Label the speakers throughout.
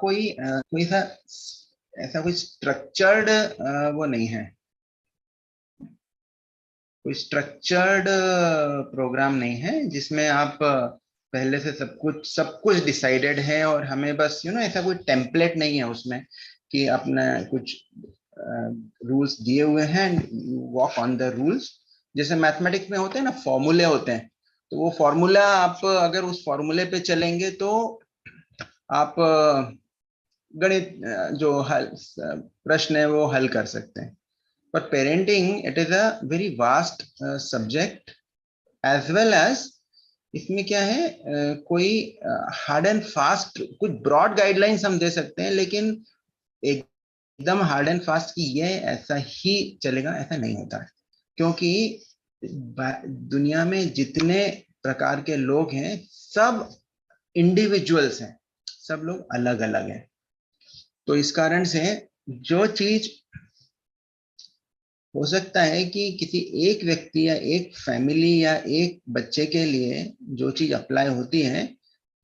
Speaker 1: कोई सा ऐसा कोई स्ट्रक्चर्ड वो नहीं है, कोई स्ट्रक्चर्ड प्रोग्राम नहीं है जिसमें आप पहले से सब कुछ डिसाइडेड है और हमें बस ऐसा कोई टेम्पलेट नहीं है उसमें कि अपना कुछ रूल्स दिए हुए हैं, वॉक ऑन द रूल्स। जैसे मैथमेटिक्स में होते हैं ना, फॉर्मूले होते हैं, तो वो फॉर्मूला आप अगर उस फॉर्मूले पे चलेंगे तो आप गणित जो हल प्रश्न है वो हल कर सकते हैं। But parenting, it is a very vast subject, as well as इसमें क्या है, कोई हार्ड एंड फास्ट कुछ ब्रॉड गाइडलाइंस हम दे सकते हैं, लेकिन एकदम हार्ड एंड फास्ट की ये ऐसा ही चलेगा ऐसा नहीं होता है, क्योंकि दुनिया में जितने प्रकार के लोग हैं सब इंडिविजुअल्स हैं, सब लोग अलग अलग हैं। तो इस कारण से जो चीज हो सकता है कि किसी एक व्यक्ति या एक फैमिली या एक बच्चे के लिए जो चीज अप्लाई होती है,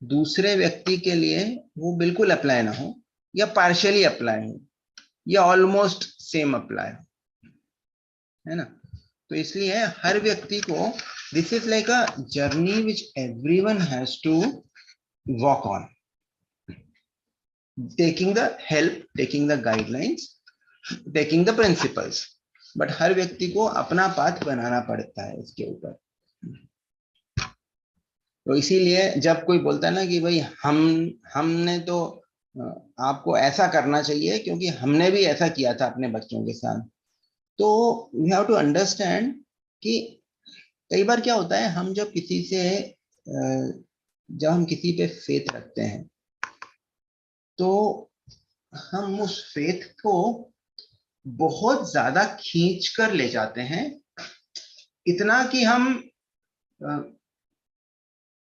Speaker 1: दूसरे व्यक्ति के लिए वो बिल्कुल अप्लाई ना हो, या पार्शियली अप्लाई हो, या ऑलमोस्ट सेम अप्लाई हो, है ना। तो इसलिए हर व्यक्ति को this is like a journey which everyone has to walk on, taking the help, taking the guidelines, taking the principles, but हर व्यक्ति को अपना पाथ बनाना पड़ता है इसके ऊपर। तो इसीलिए जब कोई बोलता है ना कि भाई हमने तो आपको ऐसा करना चाहिए क्योंकि हमने भी ऐसा किया था अपने बच्चों के साथ, तो वी हैव टू अंडरस्टैंड कि कई बार क्या होता है, हम जब हम किसी पे फेथ रखते हैं, तो हम उस फेथ को बहुत ज्यादा खींच कर ले जाते हैं, इतना कि हम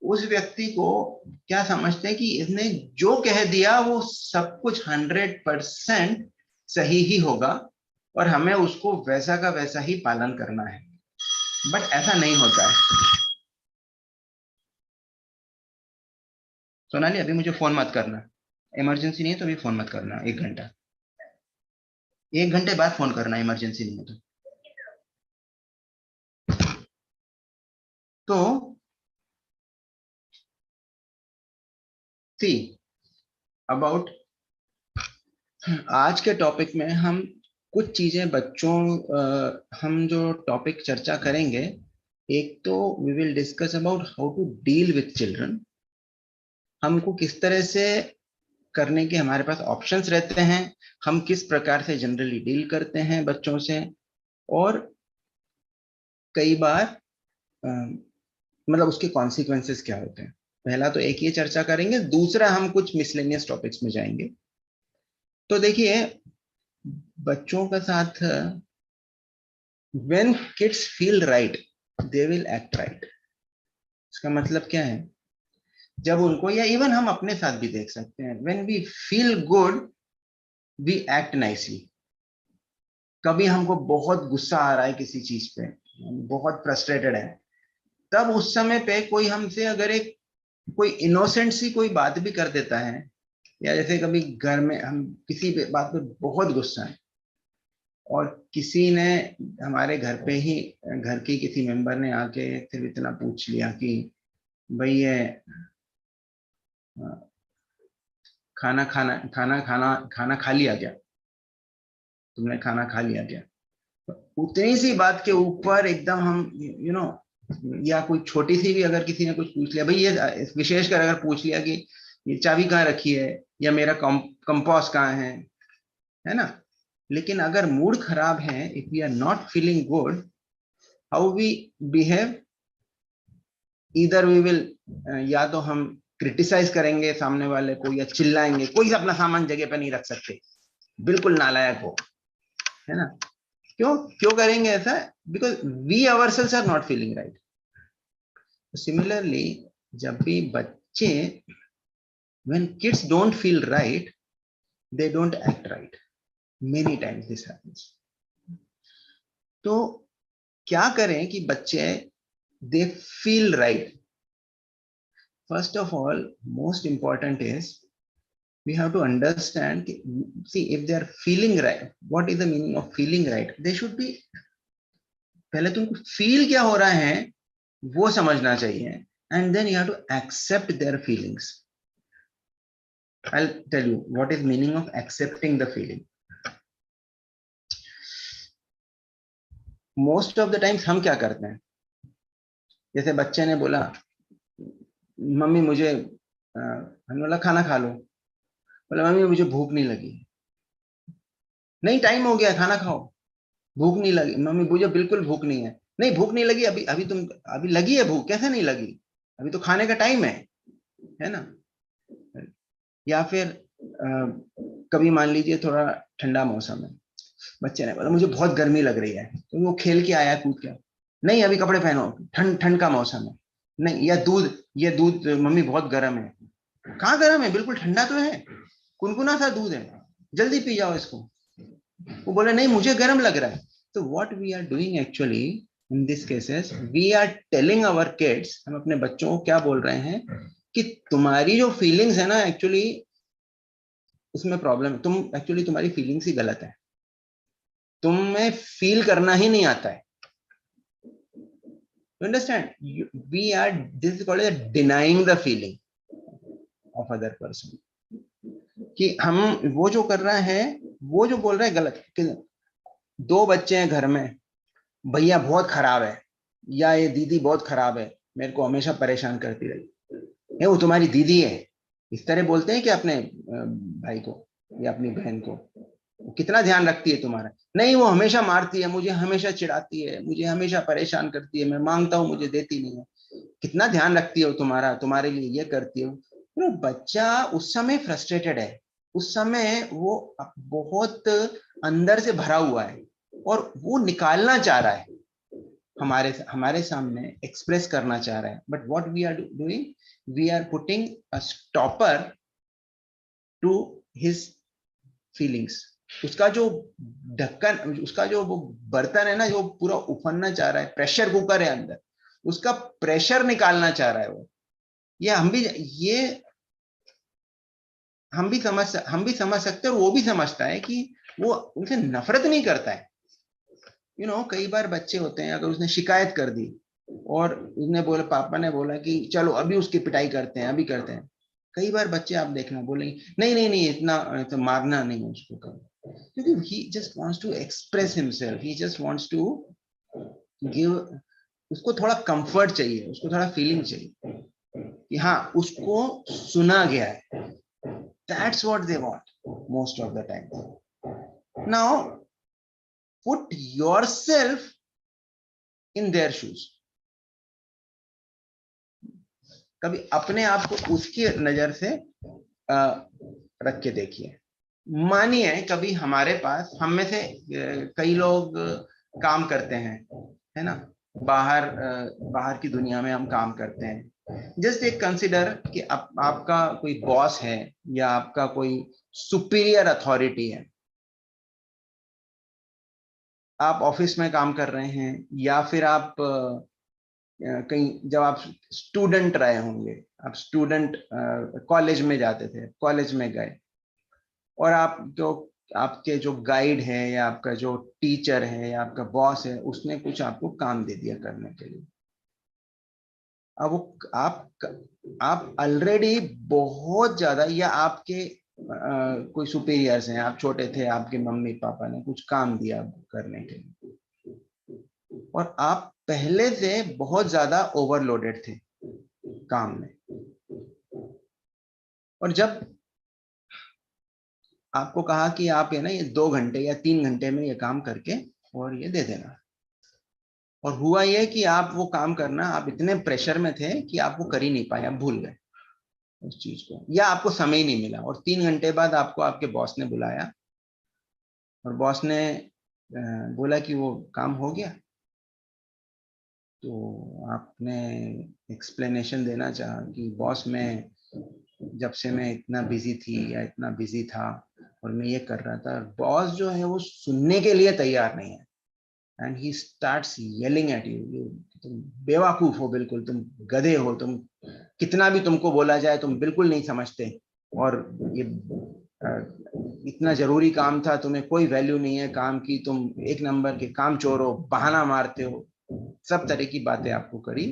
Speaker 1: उस व्यक्ति को क्या समझते हैं कि इसने जो कह दिया वो सब कुछ 100% सही ही होगा और हमें उसको वैसा का वैसा ही पालन करना है। बट ऐसा नहीं होता है। सोनाली, अभी मुझे फोन मत करना, इमरजेंसी नहीं है तो अभी फोन मत करना। 1 घंटा, 1 घंटे बाद फोन करना, इमरजेंसी नहीं है तो सी अबाउट आज के टॉपिक में हम कुछ चीजें बच्चों हम जो टॉपिक चर्चा करेंगे, एक तो we will discuss about how to deal with children, हमको किस तरह से करने के हमारे पास ऑप्शंस रहते हैं, हम किस प्रकार से जनरली डील करते हैं बच्चों से, और कई बार मतलब उसके कॉन्सिक्वेंसेस क्या होते हैं। पहला तो एक ये चर्चा करेंगे, दूसरा हम कुछ मिसलेनियस टॉपिक्स में जाएंगे। तो देखिए, बच्चों का साथ when kids feel right they will act right, इसका मतलब क्या है, जब उनको, या इवन हम अपने साथ भी देख सकते हैं, when we feel good we act nicely। कभी हमको बहुत गुस्सा आ रहा है किसी चीज पे, बहुत फ्रस्ट्रेटेड है, तब उस समय पे कोई हमसे अगर एक कोई इनोसेंट सी कोई बात भी कर देता है, या जैसे कभी घर में हम किसी पे बात पे बहुत गुस्सा है और किसी ने हमारे घर पे ही, घर की किसी मेंबर ने आके सिर्फ इतना पूछ लिया कि भाई ये खाना खाना खाना खाना खाना खा लिया क्या, तुमने खाना खा लिया क्या। तो उतनी सी बात के ऊपर एकदम हम या कोई छोटी सी भी अगर किसी ने कुछ पूछ लिया, भाई ये विशेषकर अगर पूछ लिया कि ये चाबी कहाँ रखी है, या मेरा कंपास कहाँ है ना। लेकिन अगर मूड खराब है, if we are not feeling good, how we behave, इधर वी विल, या तो हम क्रिटिसाइज करेंगे सामने वाले को, या चिल्लाएंगे, कोई अपना सामान जगह पे नहीं रख सकते, बिल्कुल नालायक हो, है ना। क्यों क्यों करेंगे ऐसा, because we ourselves are not feeling right. Similarly जब भी बच्चे, when kids don't feel right they don't act right, many times this happens। तो क्या करें कि बच्चे they feel right। First of all, most important is we have to understand, see, if they are feeling right, what is the meaning of feeling right? They should be, पहले तुमको feel क्या हो रहा है वो समझना चाहिए, and then you have to accept their feelings. I'll tell you what is meaning of accepting the feeling. Most of the times हम क्या करते हैं, जैसे बच्चे ने बोला मम्मी मुझे हमने बोला खाना खा लो, बोला मम्मी मुझे भूख नहीं लगी, नहीं टाइम हो गया खाना खाओ, भूख नहीं लगी मम्मी, मुझे बिल्कुल भूख नहीं है, नहीं भूख नहीं लगी, अभी अभी तुम अभी लगी है भूख, कैसे नहीं लगी, अभी तो खाने का टाइम है ना। या फिर कभी मान लीजिए थोड़ा ठंडा मौसम है, बच्चे ने बोला मुझे बहुत गर्मी लग रही है, तो वो खेल के आया कूद के, नहीं अभी कपड़े पहनो, ठंड ठंड का मौसम है, नहीं, या दूध, ये दूध मम्मी बहुत गर्म है, कहाँ गर्म है, बिल्कुल ठंडा तो है, कुनकुना सा दूध है, जल्दी पी जाओ इसको, वो बोले नहीं मुझे गर्म लग रहा है। तो what we are doing actually in this cases, we are telling our kids, हम अपने बच्चों को क्या बोल रहे हैं कि तुम्हारी जो फीलिंग्स है ना एक्चुअली उसमें प्रॉब्लम है, तुम एक्चुअली तुम्हारी फीलिंग्स ही गलत है, तुम्हें फील करना ही नहीं आता है। You understand? We are, this is called as denying the feeling of other person. कि हम वो जो कर रहा है, वो जो बोल रहा है गलत, कि दो बच्चे हैं घर में, भैया बहुत खराब है या ये दीदी बहुत खराब है, मेरे को हमेशा परेशान करती रही, ये वो तुम्हारी दीदी है, इस तरह बोलते हैं कि अपने भाई को या अपनी बहन को, कितना ध्यान रखती है तुम्हारा, नहीं वो हमेशा मारती है, मुझे हमेशा चिढ़ाती है, मुझे हमेशा परेशान करती है, मैं मांगता हूँ मुझे देती नहीं है, कितना ध्यान रखती है तुम्हारा, तुम्हारे लिए ये करती है। तो बच्चा उस समय फ्रस्ट्रेटेड है, उस समय वो बहुत अंदर से भरा हुआ है और वो निकालना चाह रहा है, हमारे सामने एक्सप्रेस करना चाह रहा है, but what we are doing, we are putting a stopper to his feelings. उसका जो ढक्कन, उसका जो वो बर्तन है ना जो पूरा उफनना चाह रहा है, प्रेशर कुकर है अंदर, उसका प्रेशर निकालना चाह रहा है वो। ये हम भी समझ सकते हैं और वो भी समझता है कि वो उनसे नफरत नहीं करता है। कई बार बच्चे होते हैं, अगर उसने शिकायत कर दी और उसने बोला, पापा ने बोला कि चलो अभी उसकी पिटाई करते हैं, अभी करते हैं, कई बार बच्चे आप देखना बोलेंगे नहीं नहीं नहीं इतना तो मारना नहीं उसको करो, क्योंकि he just wants to express himself, he just wants to give, उसको थोड़ा कंफर्ट चाहिए, उसको थोड़ा फीलिंग चाहिए कि हाँ उसको सुना गया है। That's what they want most of the time. Now put yourself in their shoes. कभी अपने आप को उसकी नजर से रख के देखिए। मानिए कभी हमारे पास, हम में से कई लोग काम करते हैं, है ना, बाहर की दुनिया में हम काम करते हैं। जस्ट एक कंसिडर कि आपका कोई बॉस है या आपका कोई सुपीरियर अथॉरिटी है, आप ऑफिस में काम कर रहे हैं या फिर आप कहीं, जब आप स्टूडेंट रहे होंगे, आप स्टूडेंट कॉलेज में जाते थे, कॉलेज में गए और आपके जो गाइड है या आपका जो टीचर है या आपका बॉस है, उसने कुछ आपको काम दे दिया करने के लिए। अब वो आप ऑलरेडी बहुत ज्यादा, या आपके कोई सुपीरियर्स हैं, आप छोटे थे, आपके मम्मी पापा ने कुछ काम दिया करने के लिए और आप पहले से बहुत ज्यादा ओवरलोडेड थे काम में, और जब आपको कहा कि आप ये 2 घंटे या 3 घंटे में ये काम करके और ये दे देना, और हुआ ये कि आप वो काम करना, आप इतने प्रेशर में थे कि आप वो कर ही नहीं पाए, आप भूल गए उस चीज को, या आपको समय ही नहीं मिला, और 3 घंटे बाद आपको आपके बॉस ने बुलाया और बॉस ने बोला कि वो काम हो गया, तो आपने एक्सप्लेनेशन देना चाहा कि बॉस मैं, जब से मैं इतना बिजी थी या इतना बिजी था और मैं ये कर रहा था, बॉस जो है वो सुनने के लिए तैयार नहीं है, and he starts yelling at you, तुम बेवकूफ हो, बिल्कुल तुम गधे हो, तुम कितना भी तुमको बोला जाए तुम बिल्कुल नहीं समझते, और ये इतना जरूरी काम था, तुम्हें कोई वैल्यू नहीं है काम की, तुम एक नंबर के काम चोर हो, बहाना मारते हो, सब तरह की बातें आपको करी।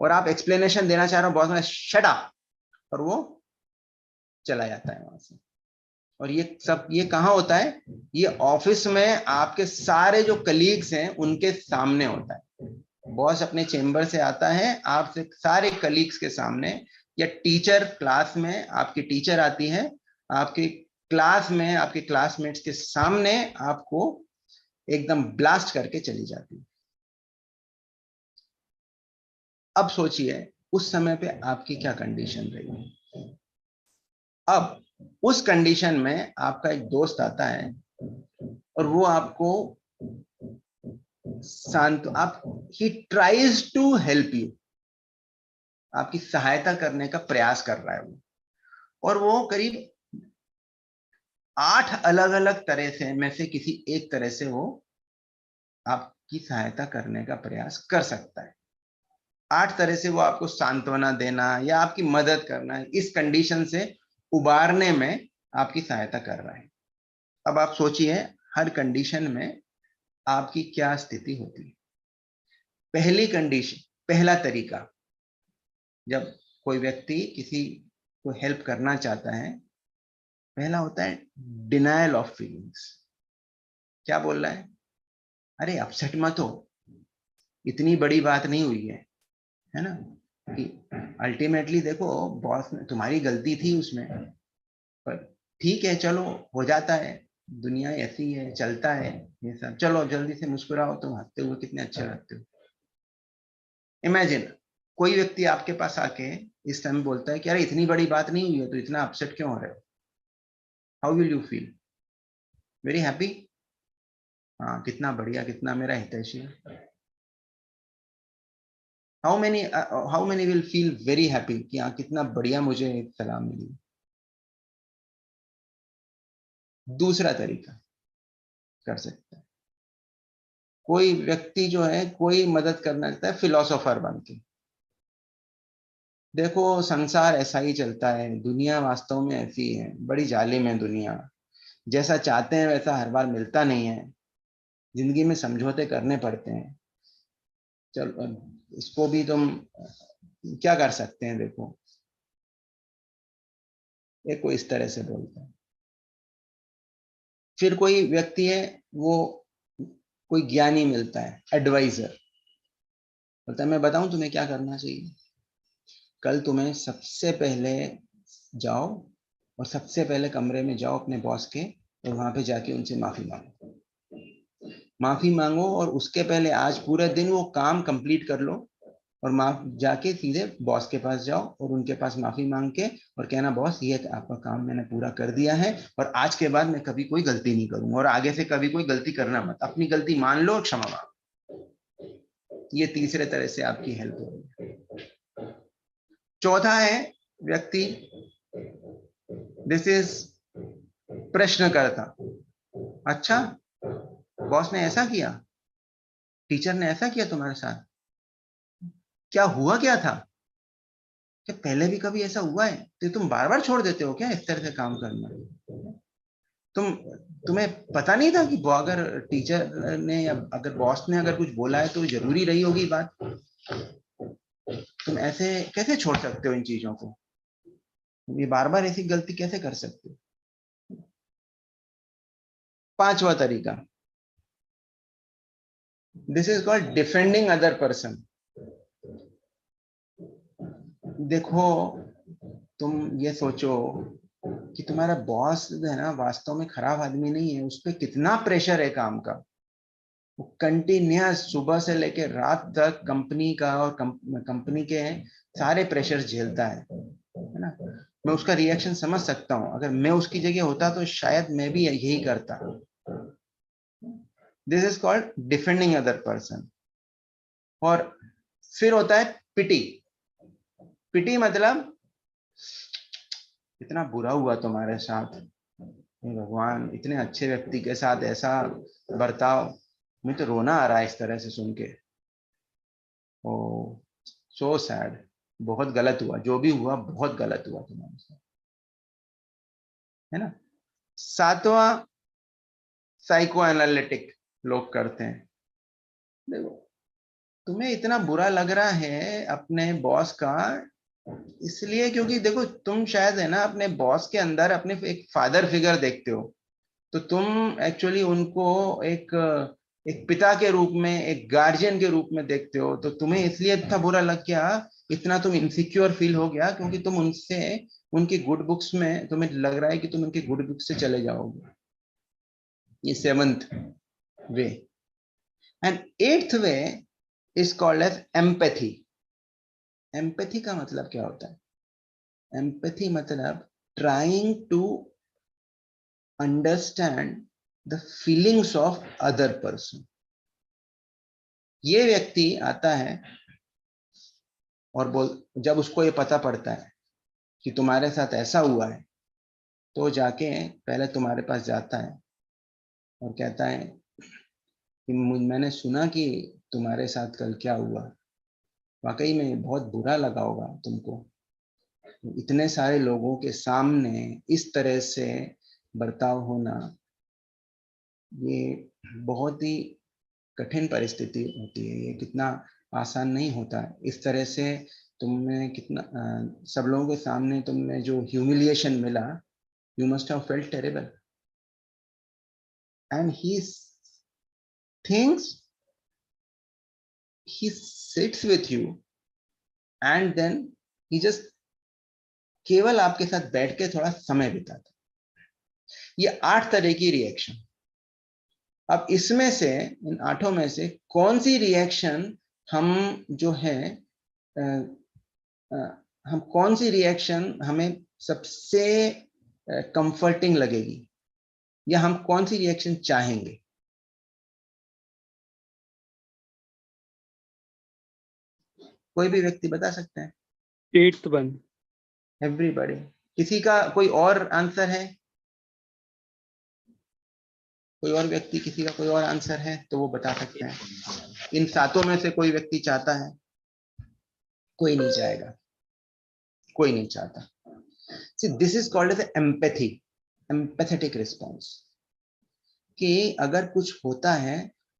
Speaker 1: और आप एक्सप्लेनेशन देना चाह रहे हो, बॉस ने शट अप, और वो चला जाता है वहां से। और ये सब ये कहाँ होता है? ये ऑफिस में आपके सारे जो कलीग्स हैं उनके सामने होता है। बॉस अपने चेंबर से आता है आपसे सारे कलीग्स के सामने, या टीचर क्लास में, आपकी टीचर आती है आपकी क्लास में, आपके क्लासमेट्स के सामने आपको एकदम ब्लास्ट करके चली जाती है। अब सोचिए उस समय पे आपकी क्या कंडीशन रही। अब उस कंडीशन में आपका एक दोस्त आता है और वो आपको शांत, आप he tries to help you, आपकी सहायता करने का प्रयास कर रहा है वो। और वो करीब 8 अलग अलग तरह से में से किसी एक तरह से वो आपकी सहायता करने का प्रयास कर सकता है। 8 तरह से वो आपको सांत्वना देना या आपकी मदद करना, इस कंडीशन से उबारने में आपकी सहायता कर रहा है। अब आप सोचिए हर कंडीशन में आपकी क्या स्थिति होती है। पहली कंडीशन, पहला तरीका, जब कोई व्यक्ति किसी को हेल्प करना चाहता है, पहला होता है डिनायल ऑफ फीलिंग्स। क्या बोल रहा है? अरे अपसेट मत हो, इतनी बड़ी बात नहीं हुई है ना, कि अल्टीमेटली देखो बॉस ने, तुम्हारी गलती थी उसमें, पर ठीक है चलो, हो जाता है, दुनिया ऐसी है, चलता है ये सब, चलो जल्दी से मुस्कुराओ, तुम हंसते हुए कितने अच्छे लगते हो। इमेजिन कोई व्यक्ति आपके पास आके इस टाइम बोलता है कि अरे इतनी बड़ी बात नहीं हुई है तो इतना अपसेट क्यों हो रहे हो, how will you feel? Very happy, हाँ कितना बढ़िया, कितना मेरा हितैषी है। How many will feel very happy कि हाँ कितना बढ़िया मुझे एक सलाह मिली। दूसरा तरीका कर सकते हैं, कोई व्यक्ति जो है कोई मदद करना चाहता है फिलोसोफर बन के, देखो संसार ऐसा ही चलता है, दुनिया वास्तव में ऐसी है, बड़ी जालिम है दुनिया, जैसा चाहते हैं वैसा हर बार मिलता नहीं है, जिंदगी में समझौते करने पड़ते हैं, चलो इसको भी तुम क्या कर सकते हैं, देखो ये कोई इस तरह से बोलता है। फिर कोई व्यक्ति है, वो कोई ज्ञानी मिलता है, एडवाइजर, बोलता है मैं बताऊं तुम्हें क्या करना चाहिए, कल तुम्हें सबसे पहले जाओ और सबसे पहले कमरे में जाओ अपने बॉस के, और वहां पे जाके उनसे माफी मांगो, माफी मांगो, और उसके पहले आज पूरे दिन वो काम कंप्लीट कर लो, और माफ जाके सीधे बॉस के पास जाओ और उनके पास माफी मांग के और कहना बॉस ये आपका काम मैंने पूरा कर दिया है, और आज के बाद मैं कभी कोई गलती नहीं करूंगा, और आगे से कभी कोई गलती करना मत, अपनी गलती मान लो और क्षमा मांगो। ये तीसरे तरह से आपकी हेल्प होगी। चौथा है व्यक्ति, दिस इज प्रश्नकर्ता। अच्छा, बॉस ने ऐसा किया, टीचर ने ऐसा किया तुम्हारे साथ, क्या हुआ क्या था, क्या पहले भी कभी ऐसा हुआ है, तो तुम बार बार छोड़ देते हो क्या इस तरह से काम करना? तुम तुम्हें पता नहीं था कि वो अगर टीचर ने या अगर बॉस ने अगर कुछ बोला है तो जरूरी रही होगी बात, तुम ऐसे कैसे छोड़ सकते हो इन चीजों को, ये बार बार ऐसी गलती कैसे कर सकते हो? पांचवा तरीका, this is called defending other person. देखो तुम ये सोचो कि तुम्हारा बॉस है ना वास्तव में खराब आदमी नहीं है, उस पर कितना प्रेशर है काम का, वो कंटिन्यूस सुबह से लेकर रात तक कंपनी का और कंपनी के सारे प्रेशर झेलता है ना। मैं उसका रिएक्शन समझ सकता हूँ, अगर मैं उसकी जगह होता तो शायद मैं भी यही करता। This is called defending other person. और फिर होता है पिटी। पिटी मतलब इतना बुरा हुआ तुम्हारे साथ, हे भगवान इतने अच्छे व्यक्ति के साथ ऐसा बर्ताव, मुझे तो रोना आ रहा है इस तरह से सुन के, ओ सो सैड, बहुत गलत हुआ, जो भी हुआ बहुत गलत हुआ तुम्हारे साथ। है ना। सातवां साइको एनालिटिक लोग करते हैं। देखो, तुम्हें इतना बुरा लग रहा है अपने बॉस का, इसलिए क्योंकि देखो तुम शायद है ना अपने बॉस के अंदर अपने एक फादर फिगर देखते हो। तो तुम एक्चुअली उनको एक एक पिता के रूप में, एक गार्जियन के रूप में देखते हो। तो तुम्हें इसलिए इतना बुरा लग गया, इतना तुम इनसिक्योर फील हो गया, क्योंकि तुम उनसे, उनकी गुड बुक्स में तुम्हें लग रहा है कि तुम उनकी गुड बुक्स से चले जाओगे। ये seventh way. And eighth way is called as empathy. Empathy का मतलब क्या होता है? एम्पैथी मतलब trying to understand the feelings of other person. ये व्यक्ति आता है और जब उसको ये पता पड़ता है कि तुम्हारे साथ ऐसा हुआ है, तो जाके पहले तुम्हारे पास जाता है और कहता है कि मैंने सुना कि तुम्हारे साथ कल क्या हुआ, वाकई में बहुत बुरा लगा होगा तुमको। इतने सारे लोगों के सामने इस तरह से बर्ताव होना, ये बहुत ही कठिन परिस्थिति होती है। ये कितना आसान नहीं होता है। इस तरह से तुमने कितना सब लोगों के सामने तुमने जो ह्यूमिलिएशन मिला, you must have felt terrible. And he thinks, he sits with you and then he just केवल आपके साथ बैठ के थोड़ा समय बिताता। ये 8 तरह की रिएक्शन। अब इसमें से, इन 8 में से कौन सी रिएक्शन हम जो है हम कौन सी रिएक्शन हमें सबसे कंफर्टिंग लगेगी, या हम कौन सी रिएक्शन चाहेंगे? कोई भी व्यक्ति बता सकता है?
Speaker 2: 8th one.
Speaker 1: एवरीबॉडी। किसी का कोई और आंसर है? कोई और व्यक्ति, किसी का कोई और आंसर है तो वो बता सकते हैं। इन 7 में से कोई व्यक्ति चाहता है? कोई नहीं चाहेगा, कोई नहीं चाहता। See, this is called as empathy, empathetic response। कि अगर कुछ होता है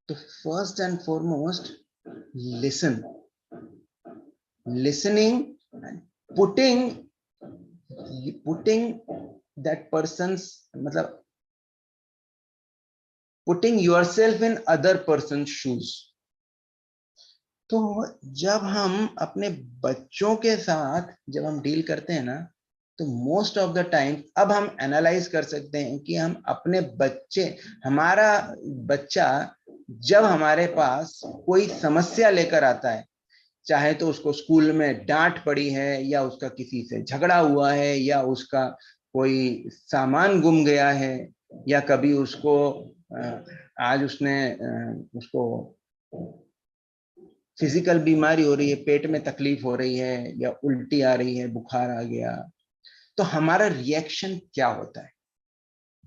Speaker 1: तो first and foremost listen, listening, putting that person's, मतलब putting yourself in other person shoes. तो जब हम अपने बच्चों के साथ जब हम डील करते हैं ना, तो मोस्ट ऑफ द टाइम अब हम एनालाइज कर सकते हैं कि हम अपने बच्चे, हमारा बच्चा जब हमारे पास कोई समस्या लेकर आता है, चाहे तो उसको स्कूल में डांट पड़ी है, या उसका किसी से झगड़ा हुआ है, या उसका कोई सामान गुम गया है, या कभी उसको आज उसको फिजिकल बीमारी हो रही है, पेट में तकलीफ हो रही है, या उल्टी आ रही है, बुखार आ गया, तो हमारा रिएक्शन क्या होता है?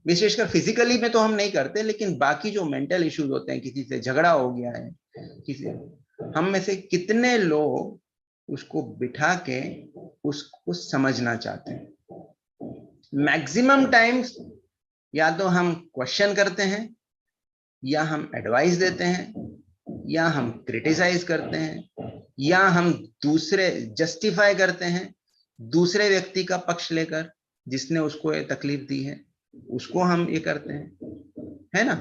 Speaker 1: विशेषकर फिजिकली में तो हम नहीं करते, लेकिन बाकी जो मेंटल इश्यूज होते हैं, किसी से झगड़ा हो गया है, किसी, हम में से कितने लोग उसको बिठा के उसको समझना चाहते हैं? मैक्सिमम टाइम्स या तो हम क्वेश्चन करते हैं, या हम एडवाइस देते हैं, या हम क्रिटिसाइज करते हैं, या हम दूसरे जस्टिफाई करते हैं, दूसरे व्यक्ति का पक्ष लेकर, जिसने उसको ये तकलीफ दी है उसको हम ये करते हैं, है ना।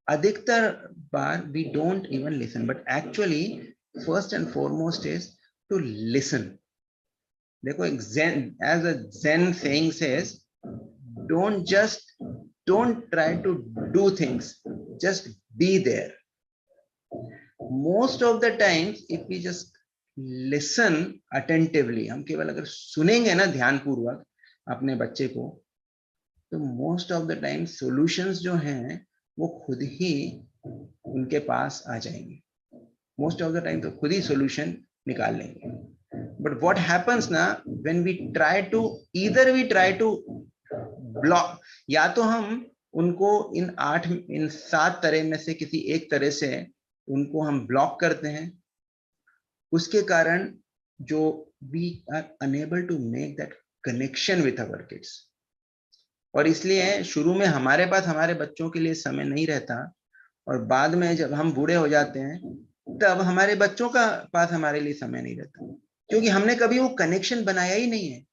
Speaker 1: अधिकतर बार we don't even listen, but actually first and foremost is to listen. देखो, एक zen, as a zen saying says, don't try to do things, just be there। most of the times if we just listen attentively, हम केवल अगर सुनेंगे ना ध्यानपूर्वक अपने बच्चे को, तो most of the time solutions जो हैं वो खुद ही उनके पास आ जाएंगे। मोस्ट ऑफ द टाइम तो खुद ही सॉल्यूशन निकाल लेंगे। बट व्हाट हैपेंस ना, when we try to, either we try to block, या तो हम उनको इन 7 तरह में से किसी एक तरह से उनको हम ब्लॉक करते हैं, उसके कारण जो we are unable to make that connection with our kids. और इसलिए शुरू में हमारे पास हमारे बच्चों के लिए समय नहीं रहता, और बाद में जब हम बूढ़े हो जाते हैं तब हमारे बच्चों का पास हमारे लिए समय नहीं रहता, क्योंकि हमने कभी वो कनेक्शन बनाया ही नहीं है।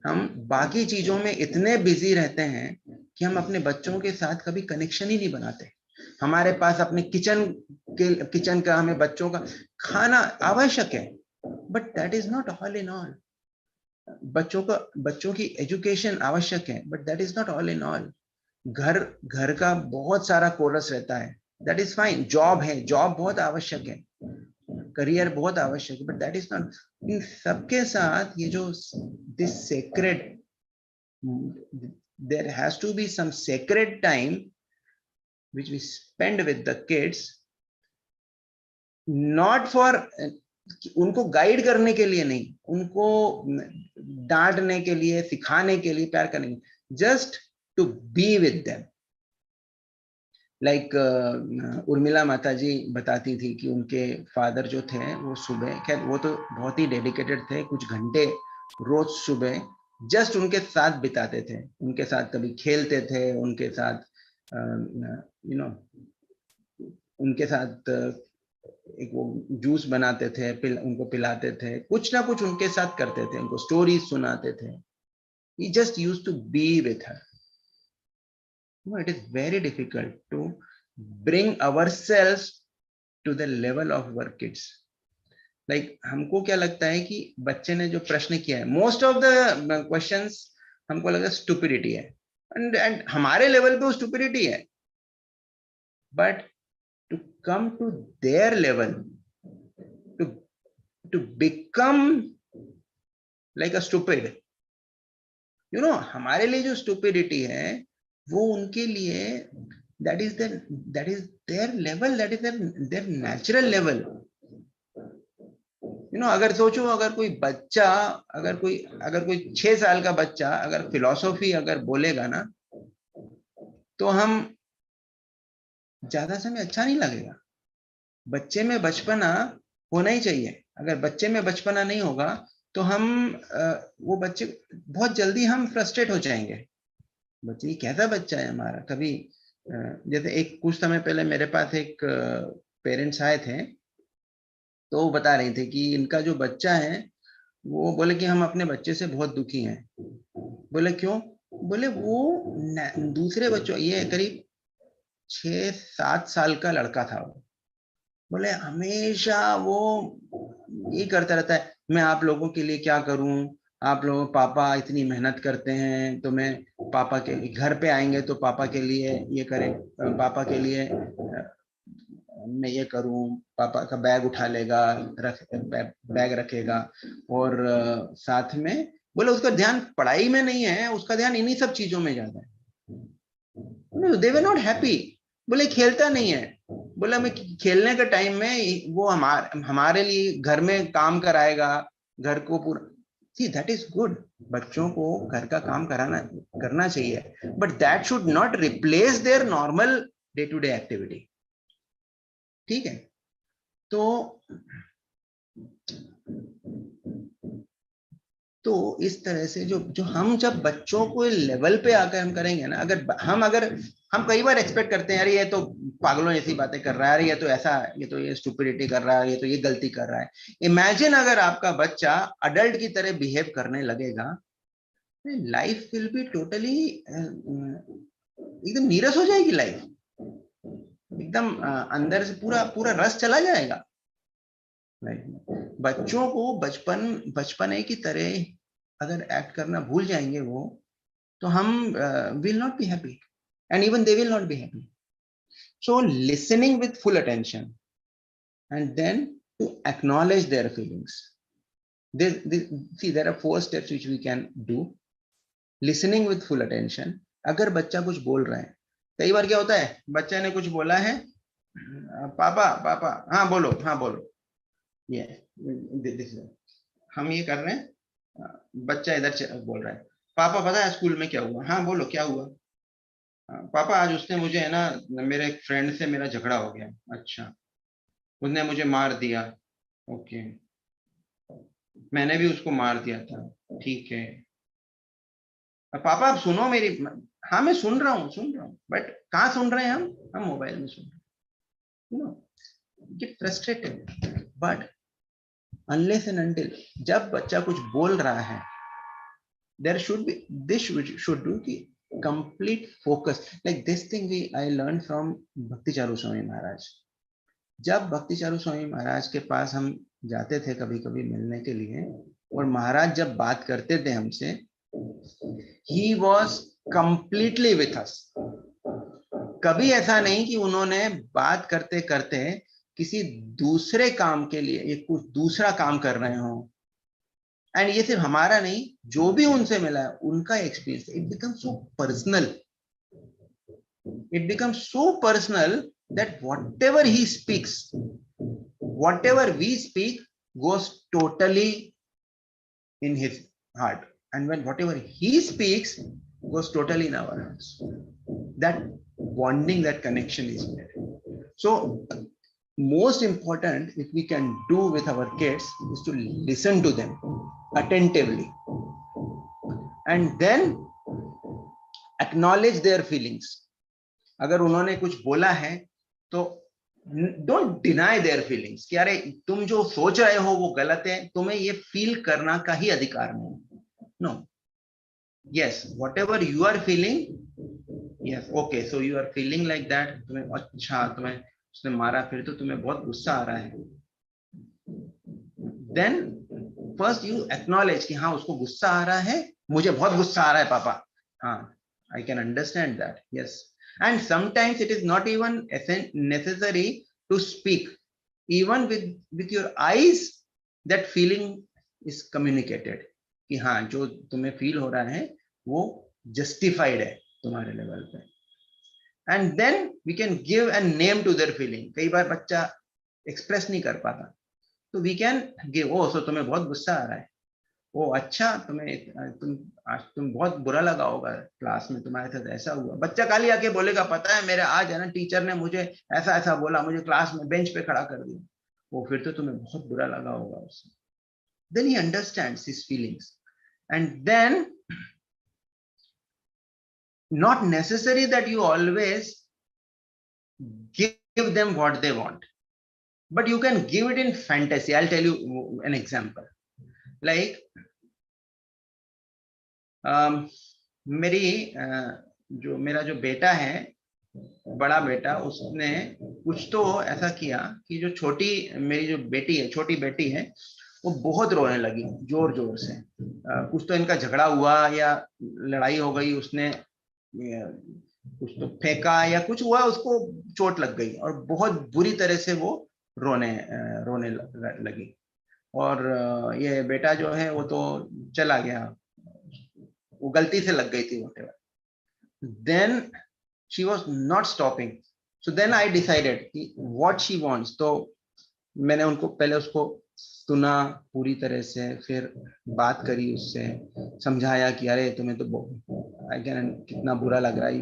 Speaker 1: हम बाकी चीजों में इतने बिजी रहते हैं कि हम अपने बच्चों के साथ कभी कनेक्शन ही नहीं बनाते। हमारे पास अपने किचन का, हमें बच्चों का खाना आवश्यक है, but that is not all in all. बच्चों की एजुकेशन आवश्यक है, but that is not all in all. घर घर का बहुत सारा कोरस रहता है, दैट इज फाइन। जॉब है, जॉब बहुत आवश्यक है, करियर बहुत आवश्यक है, बट दैट इज नॉट। इन सबके साथ ये जो this sacred, there has to be some sacred time which we spend with the kids, not for उनको गाइड करने के लिए नहीं, उनको डांटने के लिए, सिखाने के लिए, प्यार करने के लिए, just to be with them. Like Urmila माता जी बताती थी कि उनके फादर जो थे वो सुबह, खैर वो तो बहुत ही डेडिकेटेड थे, कुछ घंटे रोज सुबह जस्ट उनके साथ बिताते थे, उनके साथ कभी खेलते थे, उनके साथ यू नो उनके साथ एक वो जूस बनाते थे, उनको पिलाते थे, कुछ ना कुछ उनके साथ करते थे, उनको स्टोरीज सुनाते थे। He just used to be with her. No, it is very difficult to bring ourselves to the level of our kids. Like हमको क्या लगता है कि बच्चे ने जो प्रश्न किया है, मोस्ट ऑफ द क्वेश्चंस हमको लगा स्टुपिडिटी है, एंड हमारे लेवल पे वो स्टुपिडिटी है, but to come to their level, to to become like a stupid, you know, हमारे लिए जो स्टुपिडिटी है वो उनके लिए that is their level, that is their natural level. You know, अगर सोचो, अगर कोई बच्चा, अगर कोई 6 साल का बच्चा अगर फिलॉसफी अगर बोलेगा ना, तो हम ज्यादा समय अच्छा नहीं लगेगा। बच्चे में बचपना होना ही चाहिए। अगर बच्चे में बचपना नहीं होगा तो हम वो बच्चे बहुत जल्दी हम फ्रस्ट्रेट हो जाएंगे। बच्चे, ये कैसा बच्चा है हमारा। कभी जैसे एक कुछ समय पहले मेरे पास एक पेरेंट्स आए थे, तो वो बता रहे थे कि इनका जो बच्चा है, वो बोले कि हम अपने बच्चे से बहुत दुखी हैं। बोले क्यों? बोले वो दूसरे बच्चों, ये करीब 6-7 साल का लड़का था वो, बोले हमेशा वो ये करता रहता है, मैं आप लोगों के लिए क्या करूं, आप लोग पापा इतनी मेहनत करते हैं, तो मैं पापा के घर पे आएंगे तो पापा के लिए ये करें, पापा के लिए मैं ये करूं, पापा का बैग उठा लेगा, बैग रखेगा, और साथ में बोले उसका ध्यान पढ़ाई में नहीं है, उसका ध्यान इन्हीं सब चीजों में ज्यादा है। दे वर नॉट हैप्पी। बोले खेलता नहीं है, बोला मैं खेलने के टाइम में वो हमारे लिए घर में काम कराएगा, घर को पूरा। सी दैट इज गुड, बच्चों को घर का काम करना चाहिए, but that should not replace their normal day to day activity. ठीक है, तो इस तरह से जो जो हम जब बच्चों को लेवल पे आकर हम करेंगे ना, अगर हम कई बार एक्सपेक्ट करते हैं, अरे ये तो पागलों जैसी बातें कर रहा है, अरे ये तो ऐसा, ये स्टुपिडिटी कर रहा है, ये तो ये गलती कर रहा है। इमेजिन अगर आपका बच्चा अडल्ट की तरह बिहेव करने लगेगा, लाइफ विल बी टोटली एकदम नीरस हो जाएगी लाइफ, एकदम अंदर से पूरा पूरा रस चला जाएगा। बच्चों को बचपने की तरह अगर एक्ट करना भूल जाएंगे वो, तो हम will not be happy, and even they will not be happy. So listening with full attention and then to acknowledge their feelings. there are 4 steps which we can do. Listening with full attention. अगर बच्चा कुछ बोल रहा है, कई बार क्या होता है, बच्चे ने कुछ बोला है, पापा पापा, हाँ बोलो, हाँ बोलो, ये हम ये कर रहे हैं, बच्चा इधर बोल रहा है, पापा पता है स्कूल में क्या हुआ? हाँ बोलो, क्या हुआ? पापा आज उसने मुझे है ना, मेरे एक फ्रेंड से मेरा झगड़ा हो गया। अच्छा, उसने मुझे मार दिया। ओके, मैंने भी उसको मार दिया था। ठीक है, पापा आप सुनो मेरी, हाँ मैं सुन रहा हूँ, बट कहाँ सुन रहे हैं हम मोबाइल में सुन रहे हैं, get frustrated. But unless and until जब बच्चा कुछ बोल रहा है, there should be, this should do की complete focus, like this thing we I learned from भक्ति चारू स्वामी महाराज। जब भक्ति चारू स्वामी महाराज के पास हम जाते थे कभी कभी मिलने के लिए, और महाराज जब बात करते थे हमसे, he was completely with us। कभी ऐसा नहीं कि उन्होंने बात करते करते किसी दूसरे काम के लिए ये कुछ दूसरा काम कर रहे हो। एंड ये सिर्फ हमारा नहीं, जो भी उनसे मिला है उनका experience, it become so personal, it become so personal that whatever he speaks, whatever we speak goes totally in his heart, and when whatever he speaks goes totally in our hearts. That bonding, that connection is there. So most important if we can do with our kids is to listen to them attentively and then acknowledge their feelings। अगर उन्होंने कुछ बोला है तो don't deny their feelings कि अरे तुम जो सोच रहे हो वो गलत है, तुम्हें ये फील करना का ही अधिकार नहीं। No, yes whatever you are feeling, yes okay, so you are feeling like that, तुम्हें अच्छा तुम्हें उसने मारा फिर तो तुम्हें बहुत गुस्सा आ रहा है, देन फर्स्ट यू एक्नॉलेज कि हाँ उसको गुस्सा आ रहा है, मुझे बहुत गुस्सा आ रहा है पापा, हाँ I can understand that, yes. And sometimes it is not even necessary to speak, even with your eyes that feeling is communicated कि हाँ जो तुम्हें फील हो रहा है वो justified है तुम्हारे लेवल पे। And then we can give a name to their feeling। कई बार बच्चा एक्सप्रेस नहीं कर पाता तो we can give, ओ सो तुम्हें बहुत गुस्सा आ रहा है, ओ अच्छा तुम बहुत बुरा लगा होगा क्लास में, तुम्हारे साथ ऐसा हुआ। बच्चा खाली आके बोलेगा पता है मेरे आज है ना टीचर ने मुझे ऐसा ऐसा बोला, मुझे क्लास में बेंच पे खड़ा कर दिया, वो फिर तो तुम्हें बहुत बुरा लगा होगा उससे। then he understands his feelings and then not necessary that you always give them what they want, but you can give it in fantasy। I'll tell you an example, like मेरा जो बेटा है, बड़ा बेटा, उसने कुछ तो ऐसा किया कि जो मेरी जो बेटी है, छोटी बेटी है, वो बहुत रोने लगी जोर जोर से। कुछ तो इनका झगड़ा हुआ या लड़ाई हो गई, उसने कुछ तो फेंका या कुछ हुआ, उसको चोट लग गई और बहुत बुरी तरह से वो रोने लगी। और ये बेटा जो है वो तो चला गया, वो गलती से लग गई थी whatever। then she was not stopping, so then I decided what she wants। तो मैंने उनको पहले उसको सुना पूरी तरह से, फिर बात करी उससे, समझाया कि अरे तुम्हें तो आई कैन कितना बुरा लग रहा है,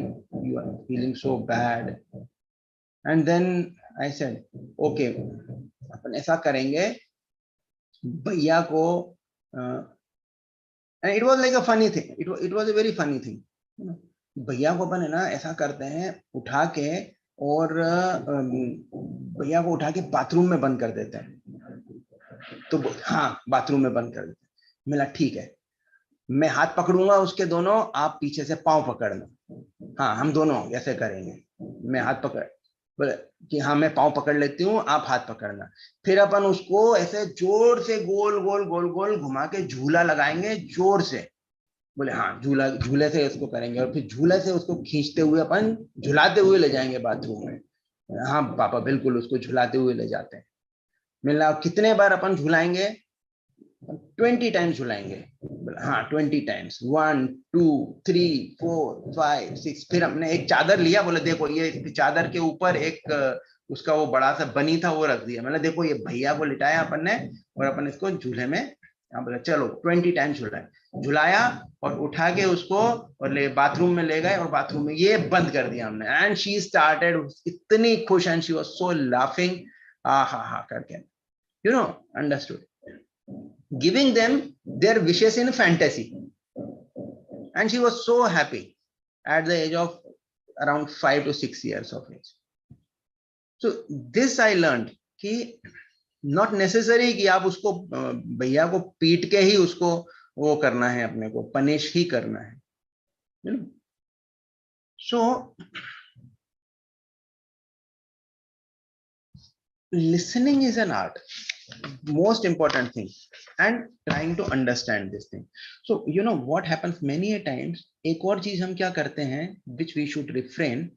Speaker 1: you are feeling so bad. And then I said okay अपन ऐसा करेंगे, भैया को it was like a funny thing, it was a very funny thing. भैया को अपन है ना ऐसा करते हैं, उठा के और भैया को उठा के बाथरूम में बंद कर देते हैं। तो हाँ बाथरूम में बंद कर देते हैं। मिला ठीक है, मैं हाथ पकड़ूंगा उसके दोनों, आप पीछे से पांव पकड़ना, हाँ हम दोनों ऐसे करेंगे। मैं हाथ पकड़ बोले कि हाँ मैं पांव पकड़ लेती हूँ, आप हाथ पकड़ना। फिर अपन उसको ऐसे जोर से गोल गोल गोल गोल घुमा के झूला लगाएंगे जोर से। बोले हाँ झूले से इसको करेंगे, और फिर झूले से उसको खींचते हुए अपन झुलाते हुए ले जाएंगे बाथरूम में। हाँ पापा बिल्कुल, उसको झुलाते हुए ले जाते हैं। मिला कितने बार अपन झुलाएंगे? 20 टाइम्स झुलाएंगे। हाँ 20 टाइम्स, 1 2 3 4 5 6। फिर हमने एक चादर लिया, बोले देखो ये चादर के ऊपर एक उसका वो बड़ा सा बनी था वो रख दिया। मैंने देखो ये भैया को लिटाया अपन ने और अपन इसको झूले में, बोला चलो 20 टाइम्स झुलाया और उठा के उसको और बाथरूम में ले गए और बाथरूम में ये बंद कर दिया हमने। एंड शी स्टार्टेड इतनी खुश and she was so laughing, हा करके, you know, understood. Giving them their wishes in fantasy and she was so happy at the age of around 5 to 6 years of age. So this I learned कि not necessary कि आप उसको भैया को पीट के ही उसको वो करना है, अपने को पनिश ही करना है, you know. So listening is an art, most important thing, and trying to understand this thing. So you know what happens many a times, एक और चीज हम क्या करते हैं which we should refrain.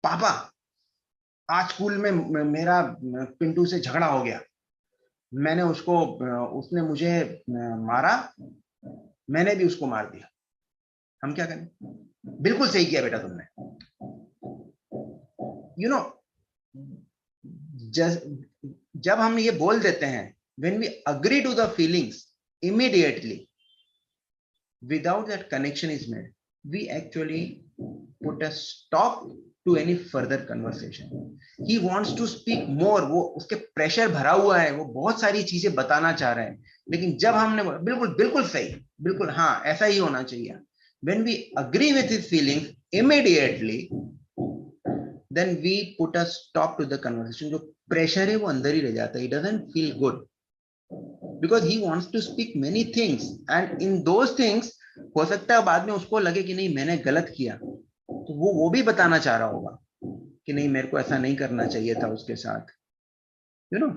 Speaker 1: पापा आज स्कूल में मेरा पिंटू से झगड़ा हो गया, मैंने उसको, उसने मुझे मारा, मैंने भी उसको मार दिया। हम क्या करें? बिल्कुल सही किया बेटा तुमने। यू नो, जब हम ये बोल देते हैं, when we agree to the feelings immediately without that connection is made, we actually put a stop to any further conversation. He wants to speak more, वो उसके प्रेशर भरा हुआ है, वो बहुत सारी चीजें बताना चाह रहे हैं, लेकिन जब हमने बिल्कुल बिल्कुल सही, बिल्कुल हाँ ऐसा ही होना चाहिए, when we agree with his feelings immediately, then we put a stop to the conversation. जो प्रेशर है वो अंदर ही रह जाता है, he doesn't feel good because he wants to speak many things, and in those things हो सकता है बाद में उसको लगे कि नहीं मैंने गलत किया, तो वो भी बताना चाह रहा होगा कि नहीं मेरे को ऐसा नहीं करना चाहिए था उसके साथ, यू नो।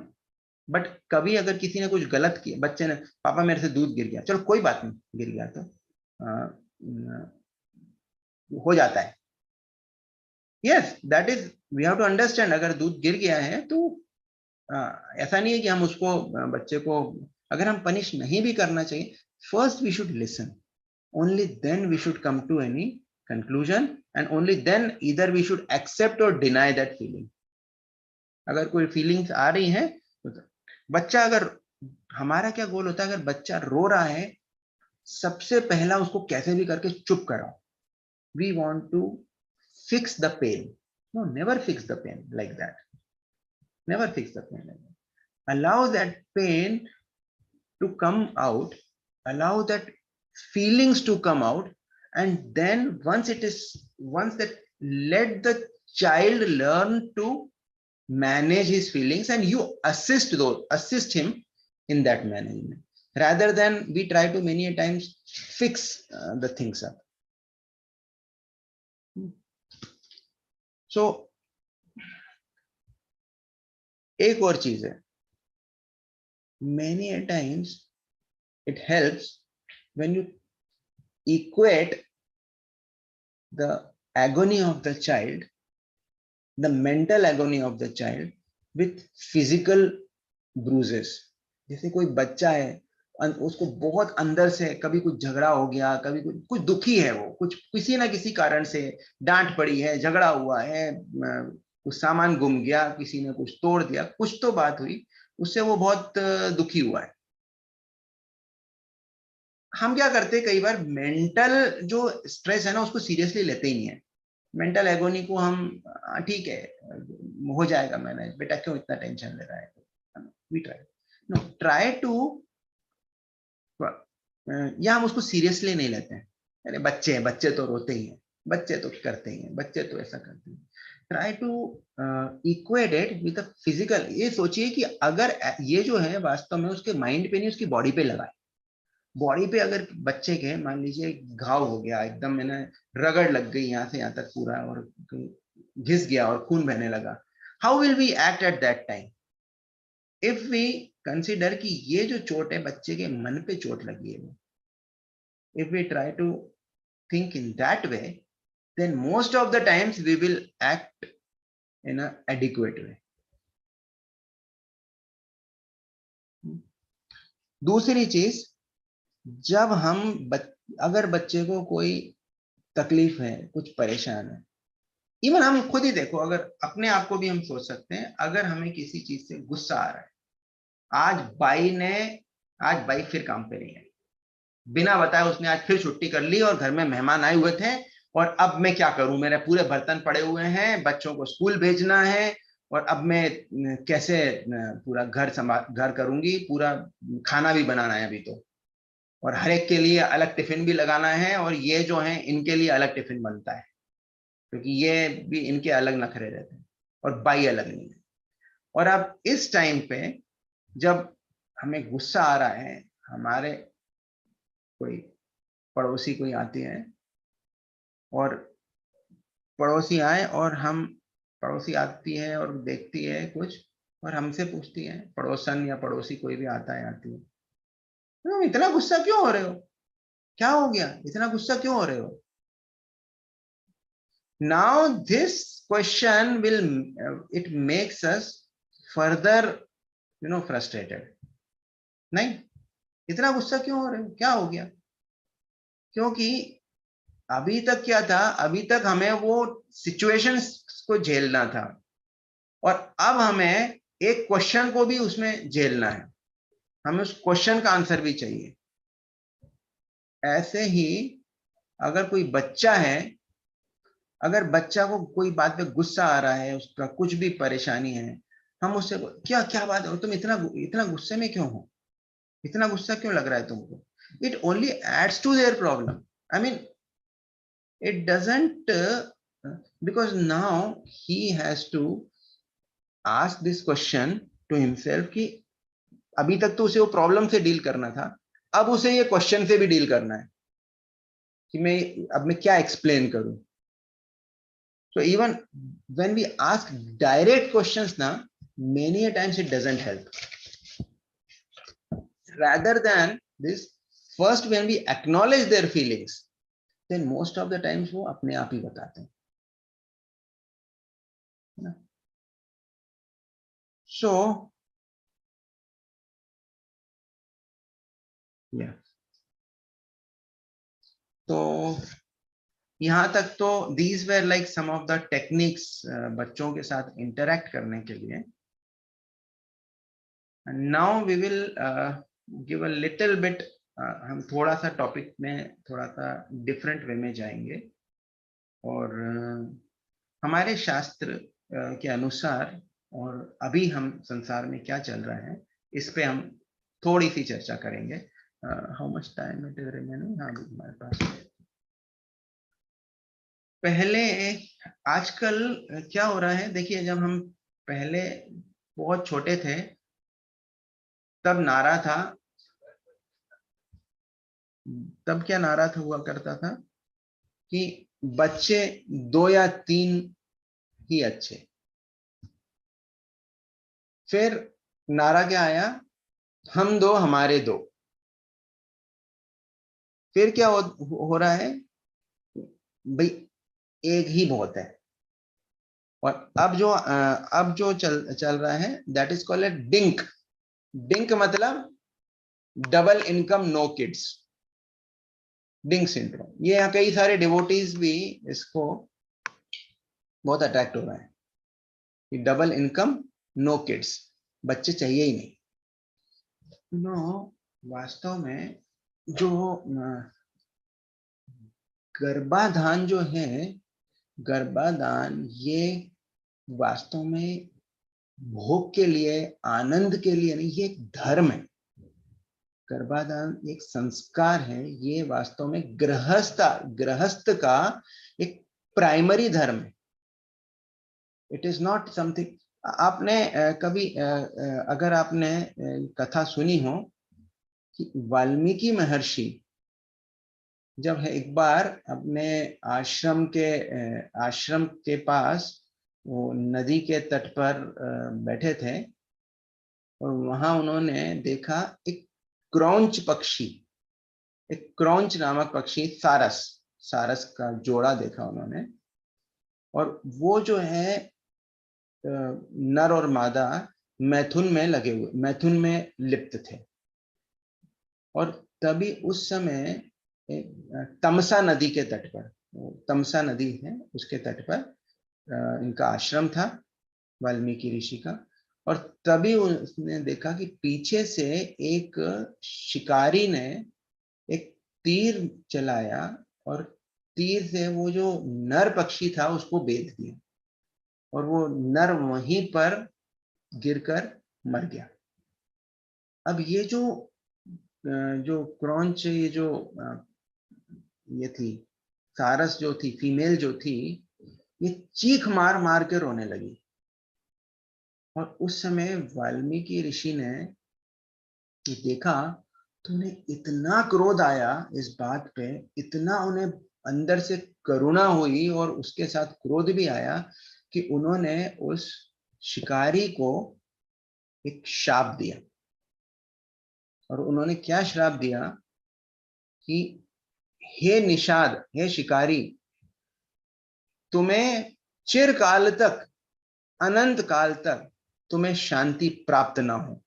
Speaker 1: बट कभी अगर किसी ने कुछ गलत किया, बच्चे ने, पापा मेरे से दूध गिर गया, चलो कोई बात नहीं, गिर गया तो हो जाता है, yes that is, we have to understand, अगर दूध गिर गया है तो ऐसा नहीं है कि हम उसको, बच्चे को अगर हम पनिश नहीं भी करना चाहिए, first we should listen, only then we should come to any conclusion, and only then either we should accept or deny that feeling. अगर कोई फीलिंग्स आ रही हैं तो बच्चा, अगर हमारा क्या गोल होता है, अगर बच्चा रो रहा है सबसे पहला उसको कैसे भी करके चुप कराओ, we want to fix the pain. No, never fix the pain like that, never fix the pain like that. Allow that pain to come out, allow that feelings to come out, and then once that, let the child learn to manage his feelings, and you assist him in that management, rather than we try to many a times fix the things up. So एक और चीज है, many a times it helps when you equate the agony of the child, the mental agony of the child, with physical bruises. जैसे कोई बच्चा है, उसको बहुत अंदर से कभी कुछ झगड़ा हो गया, कभी कुछ दुखी है, वो कुछ किसी ना किसी कारण से डांट पड़ी है, झगड़ा हुआ है, कुछ सामान गुम गया, किसी ने कुछ तोड़ दिया, कुछ तो बात हुई, उससे वो बहुत दुखी हुआ है। हम क्या करते हैं, कई बार मेंटल जो स्ट्रेस है ना उसको सीरियसली लेते ही नहीं है, मेंटल एगोनी को हम ठीक है हो जाएगा मैनेज, बेटा क्यों इतना टेंशन ले रहा है, वी ट्राई टू, या हम उसको सीरियसली नहीं लेते हैं, अरे बच्चे हैं, बच्चे तो रोते ही हैं, बच्चे तो करते ही हैं, बच्चे तो ऐसा करते हैं। Try to equate it with physical, ये सोचिए कि अगर ये जो है वास्तव में उसके माइंड पे नहीं, उसकी बॉडी पे लगा है, बॉडी पे अगर बच्चे के मान लीजिए घाव हो गया, एकदम मैंने रगड़ लग गई यहाँ से यहाँ तक पूरा, और घिस गया और खून बहने लगा, how will we act at that time? If we consider कि ये जो चोट है बच्चे के मन पे चोट लगी है, if we try to think in that way, then most of the times we will act in a adequate way. दूसरी चीज, जब हम अगर बच्चे को कोई तकलीफ है, कुछ परेशान है, इवन हम खुद ही देखो, अगर अपने आप को भी हम सोच सकते हैं, अगर हमें किसी चीज से गुस्सा आ रहा है, आज बाई फिर काम पे नहीं है, बिना बताए उसने आज फिर छुट्टी कर ली, और घर में मेहमान आए हुए थे, और अब मैं क्या करूं, मेरे पूरे बर्तन पड़े हुए हैं, बच्चों को स्कूल भेजना है, और अब मैं कैसे पूरा घर करूंगी, पूरा खाना भी बनाना है अभी तो, और हर एक के लिए अलग टिफिन भी लगाना है, और ये जो है इनके लिए अलग टिफिन बनता है, क्योंकि ये भी इनके अलग नखरे रहते हैं और बाई अलग नहीं है। और अब इस टाइम पे जब हमें गुस्सा आ रहा है, हमारे कोई पड़ोसी कोई आती है, और पड़ोसी आए और हम पड़ोसी आती है और देखती है कुछ, और हमसे पूछती है, पड़ोसन या पड़ोसी कोई भी आता है आती है, तुम इतना गुस्सा क्यों हो रहे हो, क्या हो गया, इतना गुस्सा क्यों हो रहे हो? Now this question will it makes us further frustrated. नहीं, इतना गुस्सा क्यों हो रहे हो, क्या हो गया? क्योंकि अभी तक क्या था, अभी तक हमें वो सिचुएशंस को झेलना था, और अब हमें एक क्वेश्चन को भी उसमें झेलना है, हमें उस क्वेश्चन का आंसर भी चाहिए। ऐसे ही अगर कोई बच्चा है, अगर बच्चा को कोई बात पे गुस्सा आ रहा है, उसका कुछ भी परेशानी है, हम उससे क्या क्या बात है, तुम इतना इतना गुस्से में क्यों हो, इतना गुस्सा क्यों लग रहा है तुमको? It only adds to their problem. I mean it doesn't because now he has to ask this question to himself कि अभी तक तो उसे वो प्रॉब्लम से डील करना था, अब उसे ये क्वेश्चन से भी डील करना है कि मैं क्या एक्सप्लेन करूं। So even when we ask direct questions now, many a times it doesn't help. Rather than this, first when we acknowledge their feelings, then most of the times वो अपने आप ही बताते हैं। So yeah, तो यहाँ तक तो these were like some of the techniques बच्चों के साथ interact करने के लिए। And now we will give a little bit हम थोड़ा सा टॉपिक में थोड़ा सा डिफरेंट वे में जाएंगे, और हमारे शास्त्र के अनुसार और अभी हम संसार में क्या चल रहा है, इस पे हम थोड़ी सी चर्चा करेंगे। How much time it is remaining? हाँ, हमारे पास पहले आजकल क्या हो रहा है, देखिए जब हम पहले बहुत छोटे थे तब नारा था, तब क्या नारा था हुआ करता था कि बच्चे 2 या 3 ही अच्छे। फिर नारा क्या आया, हम 2 हमारे 2। फिर क्या हो रहा है भाई, एक ही बहुत है। और अब जो चल रहा है that is called DINK. DINK मतलब double income no kids, DINK syndrome. ये कई सारे डिवोटीज भी इसको बहुत अट्रैक्ट हो रहा है कि डबल इनकम नो किड्स, बच्चे चाहिए ही नहीं। वास्तव में जो गर्भाधान जो है, गर्भाधान ये वास्तव में भोग के लिए, आनंद के लिए नहीं, ये एक धर्म है। गर्भाधान एक संस्कार है, ये वास्तव में गृहस्थ का एक प्राइमरी धर्म है। It is not something. आपने कभी अगर आपने कथा सुनी हो कि वाल्मीकि महर्षि जब है एक बार अपने आश्रम के पास वो नदी के तट पर बैठे थे, और वहां उन्होंने देखा एक क्रौंच पक्षी, एक क्रौंच नामक पक्षी, सारस सारस का जोड़ा देखा उन्होंने। और वो जो है नर और मादा मैथुन में लगे हुए, मैथुन में लिप्त थे। और तभी उस समय तमसा नदी के तट पर, तमसा नदी है उसके तट पर इनका आश्रम था, वाल्मीकि ऋषि का। और तभी उसने देखा कि पीछे से एक शिकारी ने एक तीर चलाया, और तीर से वो जो नर पक्षी था उसको बेध दिया, और वो नर वहीं पर गिरकर मर गया। अब ये जो जो क्रॉन्च, ये जो ये थी सारस जो थी, फीमेल जो थी, ये चीख मार मार के रोने लगी। और उस समय वाल्मीकि ऋषि ने ये देखा तो उन्हें इतना क्रोध आया इस बात पे, इतना उन्हें अंदर से करुणा हुई और उसके साथ क्रोध भी आया कि उन्होंने उस शिकारी को एक शाप दिया। और उन्होंने क्या श्राप दिया कि हे निषाद, हे शिकारी, तुम्हें चिरकाल तक, अनंत काल तक तुम्हें शांति प्राप्त ना हो।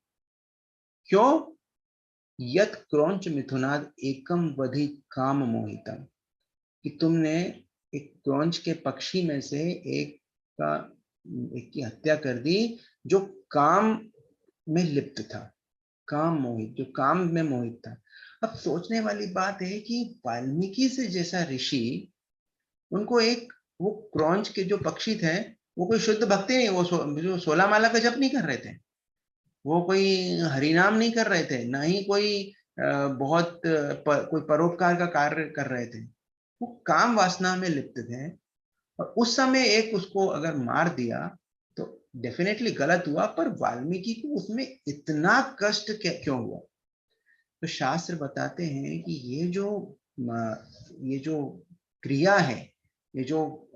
Speaker 1: क्यों? यत क्रौंच मिथुनाद एकम वधि काम मोहितम, कि तुमने एक क्रौंच के पक्षी में से एक की हत्या कर दी जो काम में लिप्त था, काम मोहित, जो काम में मोहित था। अब सोचने वाली बात है कि वाल्मीकि से जैसा ऋषि, उनको एक, वो क्रौंच के जो पक्षी थे वो कोई शुद्ध भक्ति नहीं, वो जो 16 माला का जप नहीं कर रहे थे, वो कोई हरिनाम नहीं कर रहे थे, ना ही कोई बहुत कोई परोपकार का कार्य कर रहे थे। वो काम वासना में लिप्त थे। और उस समय एक उसको अगर मार दिया तो डेफिनेटली गलत हुआ, पर वाल्मीकि को उसमें इतना कष्ट क्यों हुआ? तो शास्त्र बताते हैं कि ये जो क्रिया है, ये जो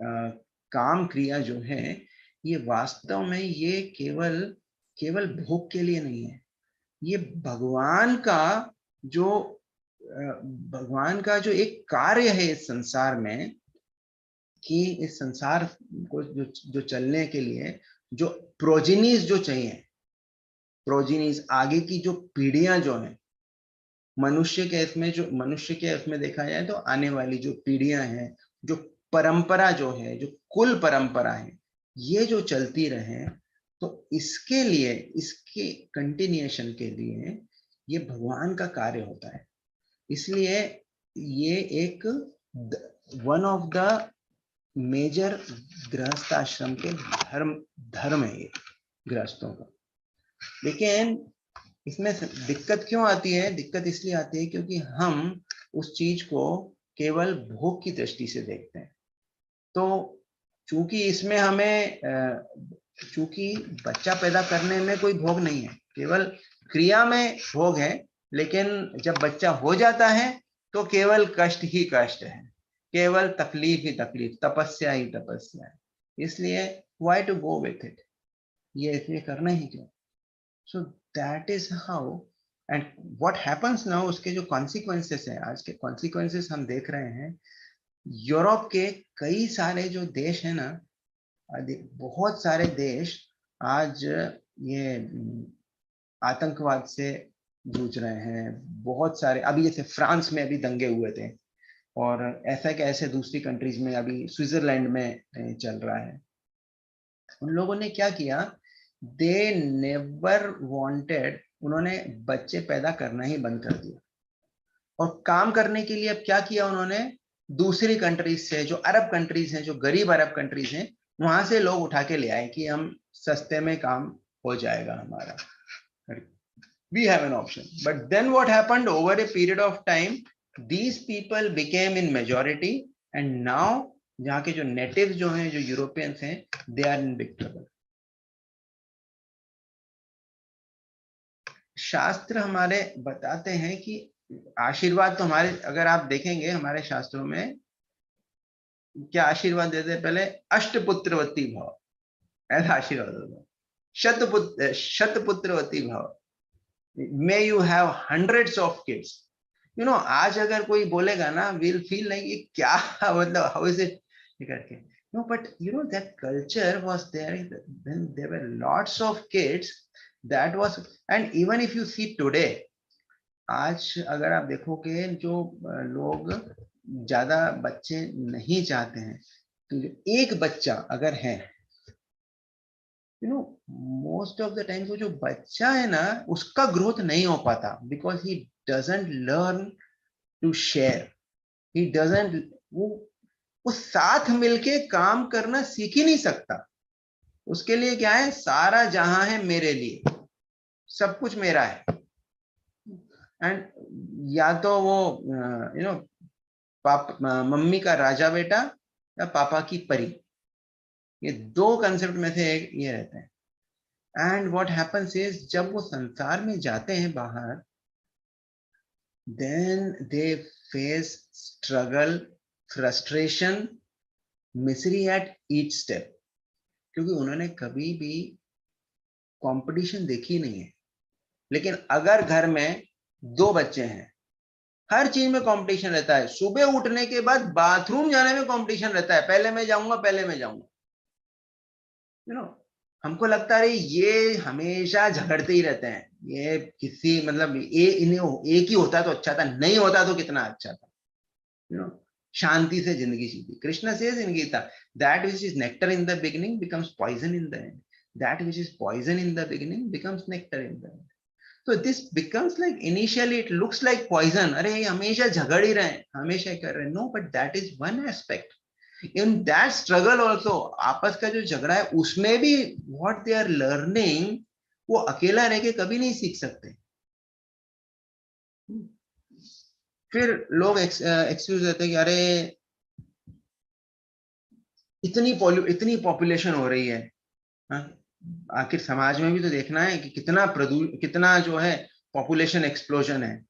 Speaker 1: काम क्रिया जो है, ये वास्तव में ये केवल केवल भोग के लिए नहीं है। ये जो भगवान का जो एक कार्य है इस संसार में, कि इस संसार को जो चलने के लिए जो प्रोजेनीज जो चाहिए, प्रोजेनीज आगे की जो पीढ़ियां जो है, मनुष्य के इसमें देखा जाए तो आने वाली जो पीढ़ियां हैं, जो परंपरा जो है, जो कुल परंपरा है, ये जो चलती रहे, तो इसके लिए, इसके कंटिन्यूएशन के लिए ये भगवान का कार्य होता है। इसलिए ये एक वन ऑफ द मेजर गृहस्थ आश्रम के धर्म है ये, गृहस्थों का। लेकिन इसमें दिक्कत क्यों आती है? दिक्कत इसलिए आती है क्योंकि हम उस चीज को केवल भोग की दृष्टि से देखते हैं। तो चूंकि इसमें हमें चूंकि बच्चा पैदा करने में कोई भोग नहीं है, केवल क्रिया में भोग है, लेकिन जब बच्चा हो जाता है तो केवल कष्ट ही कष्ट है, केवल तकलीफ ही तकलीफ, तपस्या ही तपस्या है। इसलिए why to go with it, ये इसलिए करना ही क्यों? So that is how and what happens now. उसके जो कॉन्सिक्वेंसेस हैं, आज के कॉन्सिक्वेंसेस हम देख रहे हैं। यूरोप के कई सारे जो देश है ना, बहुत सारे देश आज ये आतंकवाद से जूझ रहे हैं। बहुत सारे, अभी जैसे फ्रांस में अभी दंगे हुए थे, और ऐसा कि ऐसे दूसरी कंट्रीज में, अभी स्विट्जरलैंड में चल रहा है। उन लोगों ने क्या किया? दे नेवर वांटेड, उन्होंने बच्चे पैदा करना ही बंद कर दिया। और काम करने के लिए अब क्या किया उन्होंने? दूसरी कंट्रीज से, जो अरब कंट्रीज हैं, जो गरीब अरब कंट्रीज हैं, वहां से लोग उठा के ले आए कि हम सस्ते में काम हो जाएगा हमारा, we have an option. But then what happened? Over a period of time, these people became in majority, and now जहाँ के जो नेटिव्स जो हैं, जो यूरोपियंस हैं, they are in big trouble. शास्त्र हमारे बताते हैं कि आशीर्वाद तो हमारे, अगर आप देखेंगे हमारे शास्त्रों में क्या आशीर्वाद देते हैं? पहले अष्टपुत्रवती भव, ऐसा आशीर्वाद होता है। शतपुत्रवती भव, may you have hundreds of kids. आज अगर कोई बोलेगा ना, we'll feel like ये क्या, मतलब how is it करके। No, but that culture was there when there were lots of kids. That was, and even if you see today, आज अगर आप देखोगे जो लोग ज्यादा बच्चे नहीं चाहते हैं, तो एक बच्चा अगर है, मोस्ट ऑफ द टाइम वो जो बच्चा है ना, उसका ग्रोथ नहीं हो पाता, because he doesn't learn to share, he doesn't, वो साथ मिलके काम करना सीख ही नहीं सकता। उसके लिए क्या है? सारा जहां है मेरे लिए, सब कुछ मेरा है। एंड या तो वो मम्मी का राजा बेटा या पापा की परी, ये दो कंसेप्ट में से एक ये रहता है। एंड व्हाट हैपेंस इज, जब वो संसार में जाते हैं बाहर, then they face struggle, frustration, misery at each step, क्योंकि उन्होंने कभी भी कंपटीशन देखी नहीं है। लेकिन अगर घर में दो बच्चे हैं, हर चीज में कंपटीशन रहता है। सुबह उठने के बाद बाथरूम जाने में कंपटीशन रहता है, पहले मैं जाऊंगा, पहले मैं जाऊंगा। हमको लगता है ये हमेशा झगड़ते ही रहते हैं, ये किसी मतलब इन्हें एक ही होता तो अच्छा था, नहीं होता तो कितना अच्छा था। शांति से जिंदगी जीती। Krishna says in Gita, that which is nectar in the beginning becomes poison in the end, that which is poison in the beginning becomes nectar in the end. तो this becomes like, initially it looks like poison, अरे ये हमेशा झगड़ ही रहे, हमेशा कर रहे, no, but that is one aspect in that struggle also. आपस का जो झगड़ा है उसमें भी व्हाट दे आर लर्निंग, वो अकेला रह के कभी नहीं सीख सकते। फिर लोग एक्सक्यूज देते हैं कि अरे इतनी पॉपुलेशन हो रही है, हाँ? आखिर समाज में भी तो देखना है कि कितना जो है पॉपुलेशन एक्सप्लोजन है,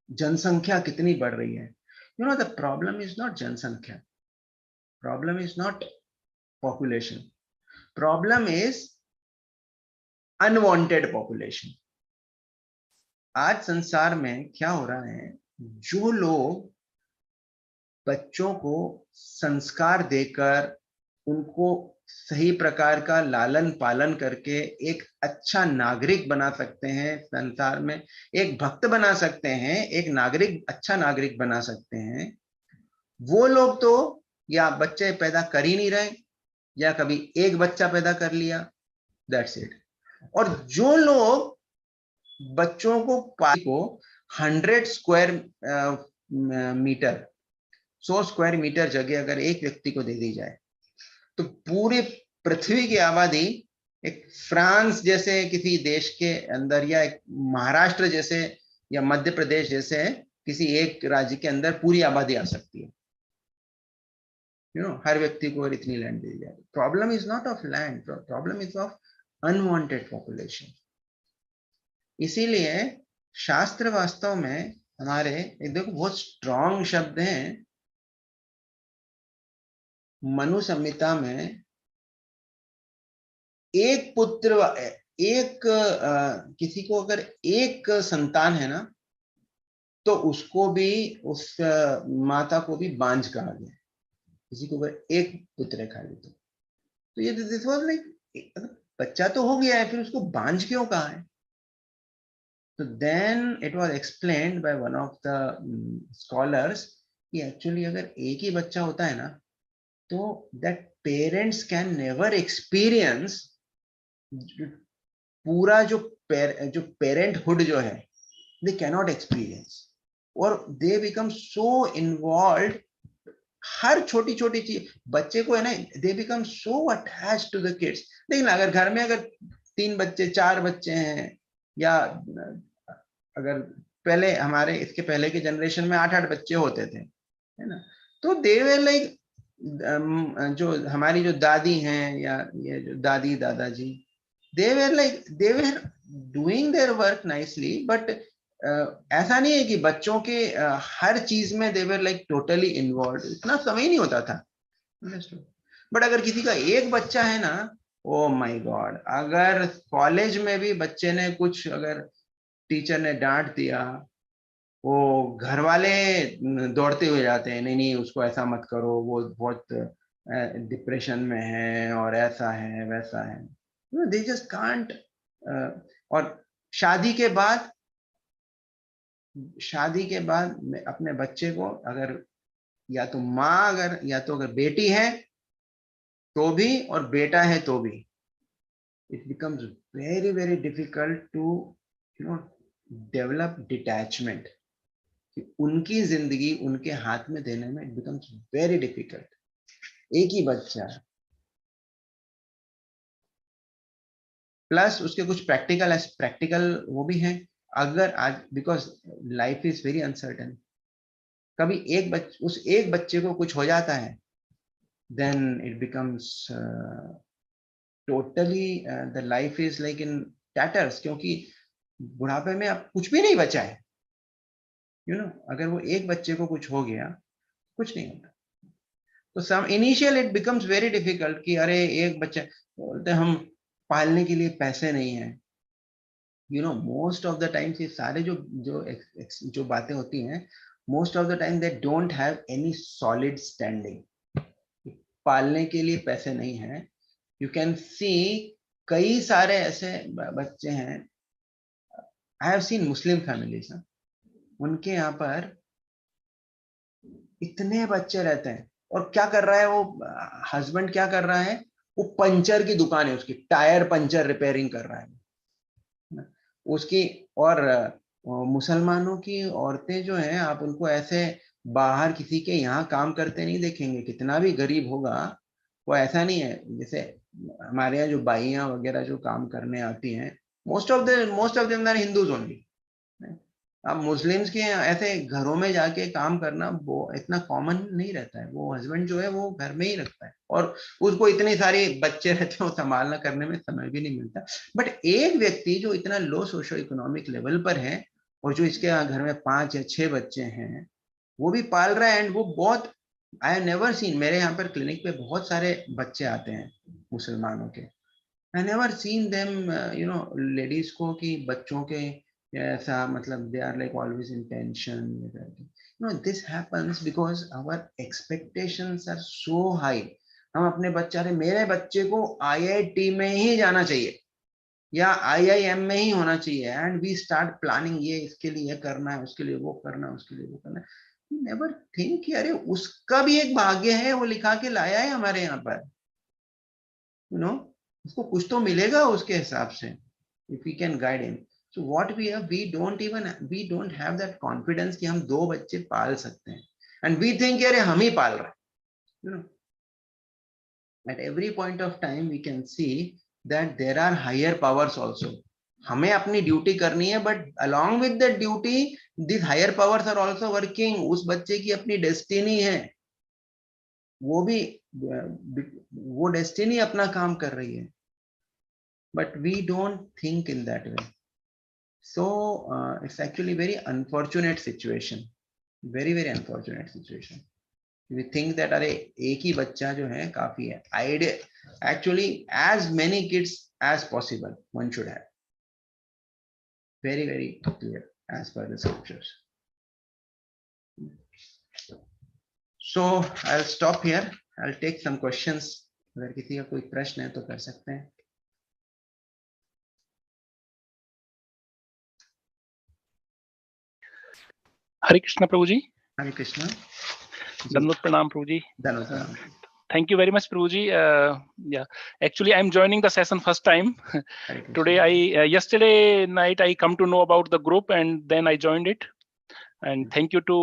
Speaker 1: जनसंख्या कितनी बढ़ रही है। द प्रॉब्लम इज नॉट जनसंख्या, problem is not population, problem is unwanted population. आज संसार में क्या हो रहा है, जो लोग बच्चों को संस्कार देकर उनको सही प्रकार का लालन पालन करके एक अच्छा नागरिक बना सकते हैं, संसार में एक भक्त बना सकते हैं, एक नागरिक, अच्छा नागरिक बना सकते हैं, वो लोग तो या बच्चे पैदा कर ही नहीं रहे, या कभी एक बच्चा पैदा कर लिया, दैट्स इट। और जो लोग बच्चों को 100 स्क्वायर मीटर, 100 स्क्वायर मीटर जगह अगर एक व्यक्ति को दे दी जाए, तो पूरी पृथ्वी की आबादी एक फ्रांस जैसे किसी देश के अंदर, या एक महाराष्ट्र जैसे, या मध्य प्रदेश जैसे किसी एक राज्य के अंदर पूरी आबादी आ सकती है। हर व्यक्ति को अगर इतनी लैंड दी जाए। Problem is not of land, problem is of unwanted population. इसीलिए शास्त्र वास्तव में हमारे, एक देखो बहुत स्ट्रॉन्ग शब्द हैं मनु संहिता में, एक पुत्र, एक किसी को अगर एक संतान है ना, तो उसको भी, उस माता को भी बांझ कहा गया। किसी को अगर एक पुत्र है खाली, तो ये दिस वाज लाइक, बच्चा तो हो गया है, फिर उसको बांझ क्यों कहा है? तो then it was explained by one of the scholars कि एक्चुअली अगर एक ही बच्चा होता है ना, तो that parents can never experience पूरा जो पेरेंटहुड जो है, दे कैनॉट एक्सपीरियंस, और दे बिकम सो इन्वॉल्व। हर छोटी छोटी चीज बच्चे को है ना, they become so attach to the kids. लेकिन अगर घर में अगर 3 बच्चे 4 बच्चे हैं, या अगर पहले हमारे इसके पहले के जनरेशन में 8-8 बच्चे होते थे, है ना, तो दे वर लाइक, जो हमारी जो दादी हैं, या ये जो दादी दादाजी, they were doing their work nicely, but ऐसा नहीं है कि बच्चों के हर चीज में they were like totally involved, इतना समय ही नहीं होता था। बट अगर किसी का एक बच्चा है ना, ओ माय गॉड, अगर कॉलेज में भी बच्चे ने कुछ, अगर टीचर ने डांट दिया, वो घर वाले दौड़ते हुए जाते हैं, नहीं नहीं उसको ऐसा मत करो, वो बहुत डिप्रेशन में है, और ऐसा है वैसा है, दे जस्ट कांट। और शादी के बाद, मैं अपने बच्चे को अगर, या तो माँ अगर, या तो अगर बेटी है तो भी, और बेटा है तो भी, it becomes very very difficult to develop detachment, कि उनकी जिंदगी उनके हाथ में देने में इट बिकम्स वेरी डिफिकल्ट। एक ही बच्चा, प्लस उसके कुछ प्रैक्टिकल वो भी हैं। अगर आज, because life is very uncertain, कभी उस एक बच्चे को कुछ हो जाता है, then it becomes totally, the life is like in tatters, क्योंकि बुढ़ापे में अब कुछ भी नहीं बचा है, अगर वो एक बच्चे को कुछ हो गया, कुछ नहीं होता। तो some initial it becomes very difficult कि अरे एक बच्चा, बोलते हम पालने के लिए पैसे नहीं है, मोस्ट ऑफ द टाइम्स ये सारे जो जो जो बातें होती हैं, most of the time they don't have any solid standing. पालने के लिए पैसे नहीं है। यू कैन सी कई सारे ऐसे बच्चे हैं, I have seen Muslim families, उनके यहाँ पर इतने बच्चे रहते हैं, और क्या कर रहा है वो हस्बैंड, क्या कर रहा है, वो पंचर की दुकान है उसकी, टायर पंचर रिपेयरिंग कर रहा है उसकी। और मुसलमानों की औरतें जो हैं, आप उनको ऐसे बाहर किसी के यहाँ काम करते नहीं देखेंगे, कितना भी गरीब होगा, वो ऐसा नहीं है जैसे हमारे यहाँ जो बाइयाँ वगैरह जो काम करने आती हैं, most of them are Hindus only. अब मुस्लिम्स के ऐसे घरों में जाके काम करना वो इतना कॉमन नहीं रहता है, वो हस्बैंड जो है वो घर में ही रखता है, और उसको इतने सारे बच्चे रहते हैं, संभालना करने में समय भी नहीं मिलता। बट एक व्यक्ति जो इतना लो सोशो इकोनॉमिक लेवल पर है, और जो इसके घर में 5 या 6 बच्चे हैं, वो भी पाल रहा है, एंड वो बहुत, आई हैव नेवर सीन, मेरे यहाँ पर क्लिनिक पे बहुत सारे बच्चे आते हैं मुसलमानों के, I never seen them ladies को कि बच्चों के ऐसा, मतलब they are like always in tension. This happens because our expectations are so high. हम अपने बच्चा, मेरे बच्चे को आईआईटी में ही जाना चाहिए या आईआईएम में ही होना चाहिए, एंड वी स्टार्ट प्लानिंग, ये इसके लिए करना है, उसके लिए वो करना है, उसके लिए वो करना है। नेवर थिंक कि अरे उसका भी एक भाग्य है, वो लिखा के लाया है हमारे यहाँ पर, उसको कुछ तो मिलेगा उसके हिसाब से, if we can guide him. So what we have, we don't have that confidence कि हम 2 बच्चे पाल सकते हैं, एंड वी थिंक अरे हम ही पाल रहे हैं। At every point of time we can see that there are higher powers also. हमें अपनी ड्यूटी करनी है, but along with the duty these higher powers are also working. उस बच्चे की अपनी डेस्टिनी है, वो भी वो डेस्टिनी अपना काम कर रही है, but we don't think in that way. So it's actually very unfortunate situation, very unfortunate situation. We think that अरे एक ही बच्चा जो है काफी है, idea actually as many kids as possible one should have, very clear as per the scriptures. So I'll stop here, I'll take some questions, अगर किसी का कोई प्रश्न है तो कर सकते हैं।
Speaker 2: हरे कृष्णा प्रभु जी।
Speaker 1: हरे कृष्णा।
Speaker 2: दंडवत प्रणाम प्रभु जी।
Speaker 1: दंडवत प्रणाम।
Speaker 2: Thank you very much, Prabhuji. Yeah, actually, I'm joining the session first time. Today, yesterday night, I come to know about the group, and then I joined it. And thank you to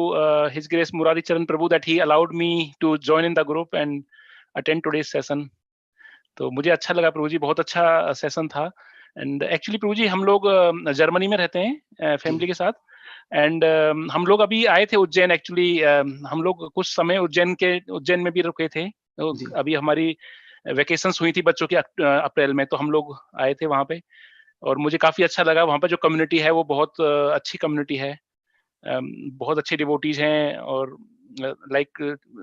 Speaker 2: His Grace Murari Charan Prabhu that he allowed me to join in the group and attend today's session. तो मुझे अच्छा लगा प्रभु जी, बहुत अच्छा session था। And actually प्रभु जी हम लोग Germany में रहते हैं फैमिली के साथ, एंड हम लोग अभी आए थे उज्जैन। एक्चुअली हम लोग कुछ समय उज्जैन में भी रुके थे। अभी हमारी वेकेशंस हुई थी बच्चों की अप्रैल में, तो हम लोग आए थे वहाँ पे, और मुझे काफी अच्छा लगा। वहाँ पे जो कम्युनिटी है वो बहुत अच्छी कम्युनिटी है, बहुत अच्छे डिवोटीज हैं, और like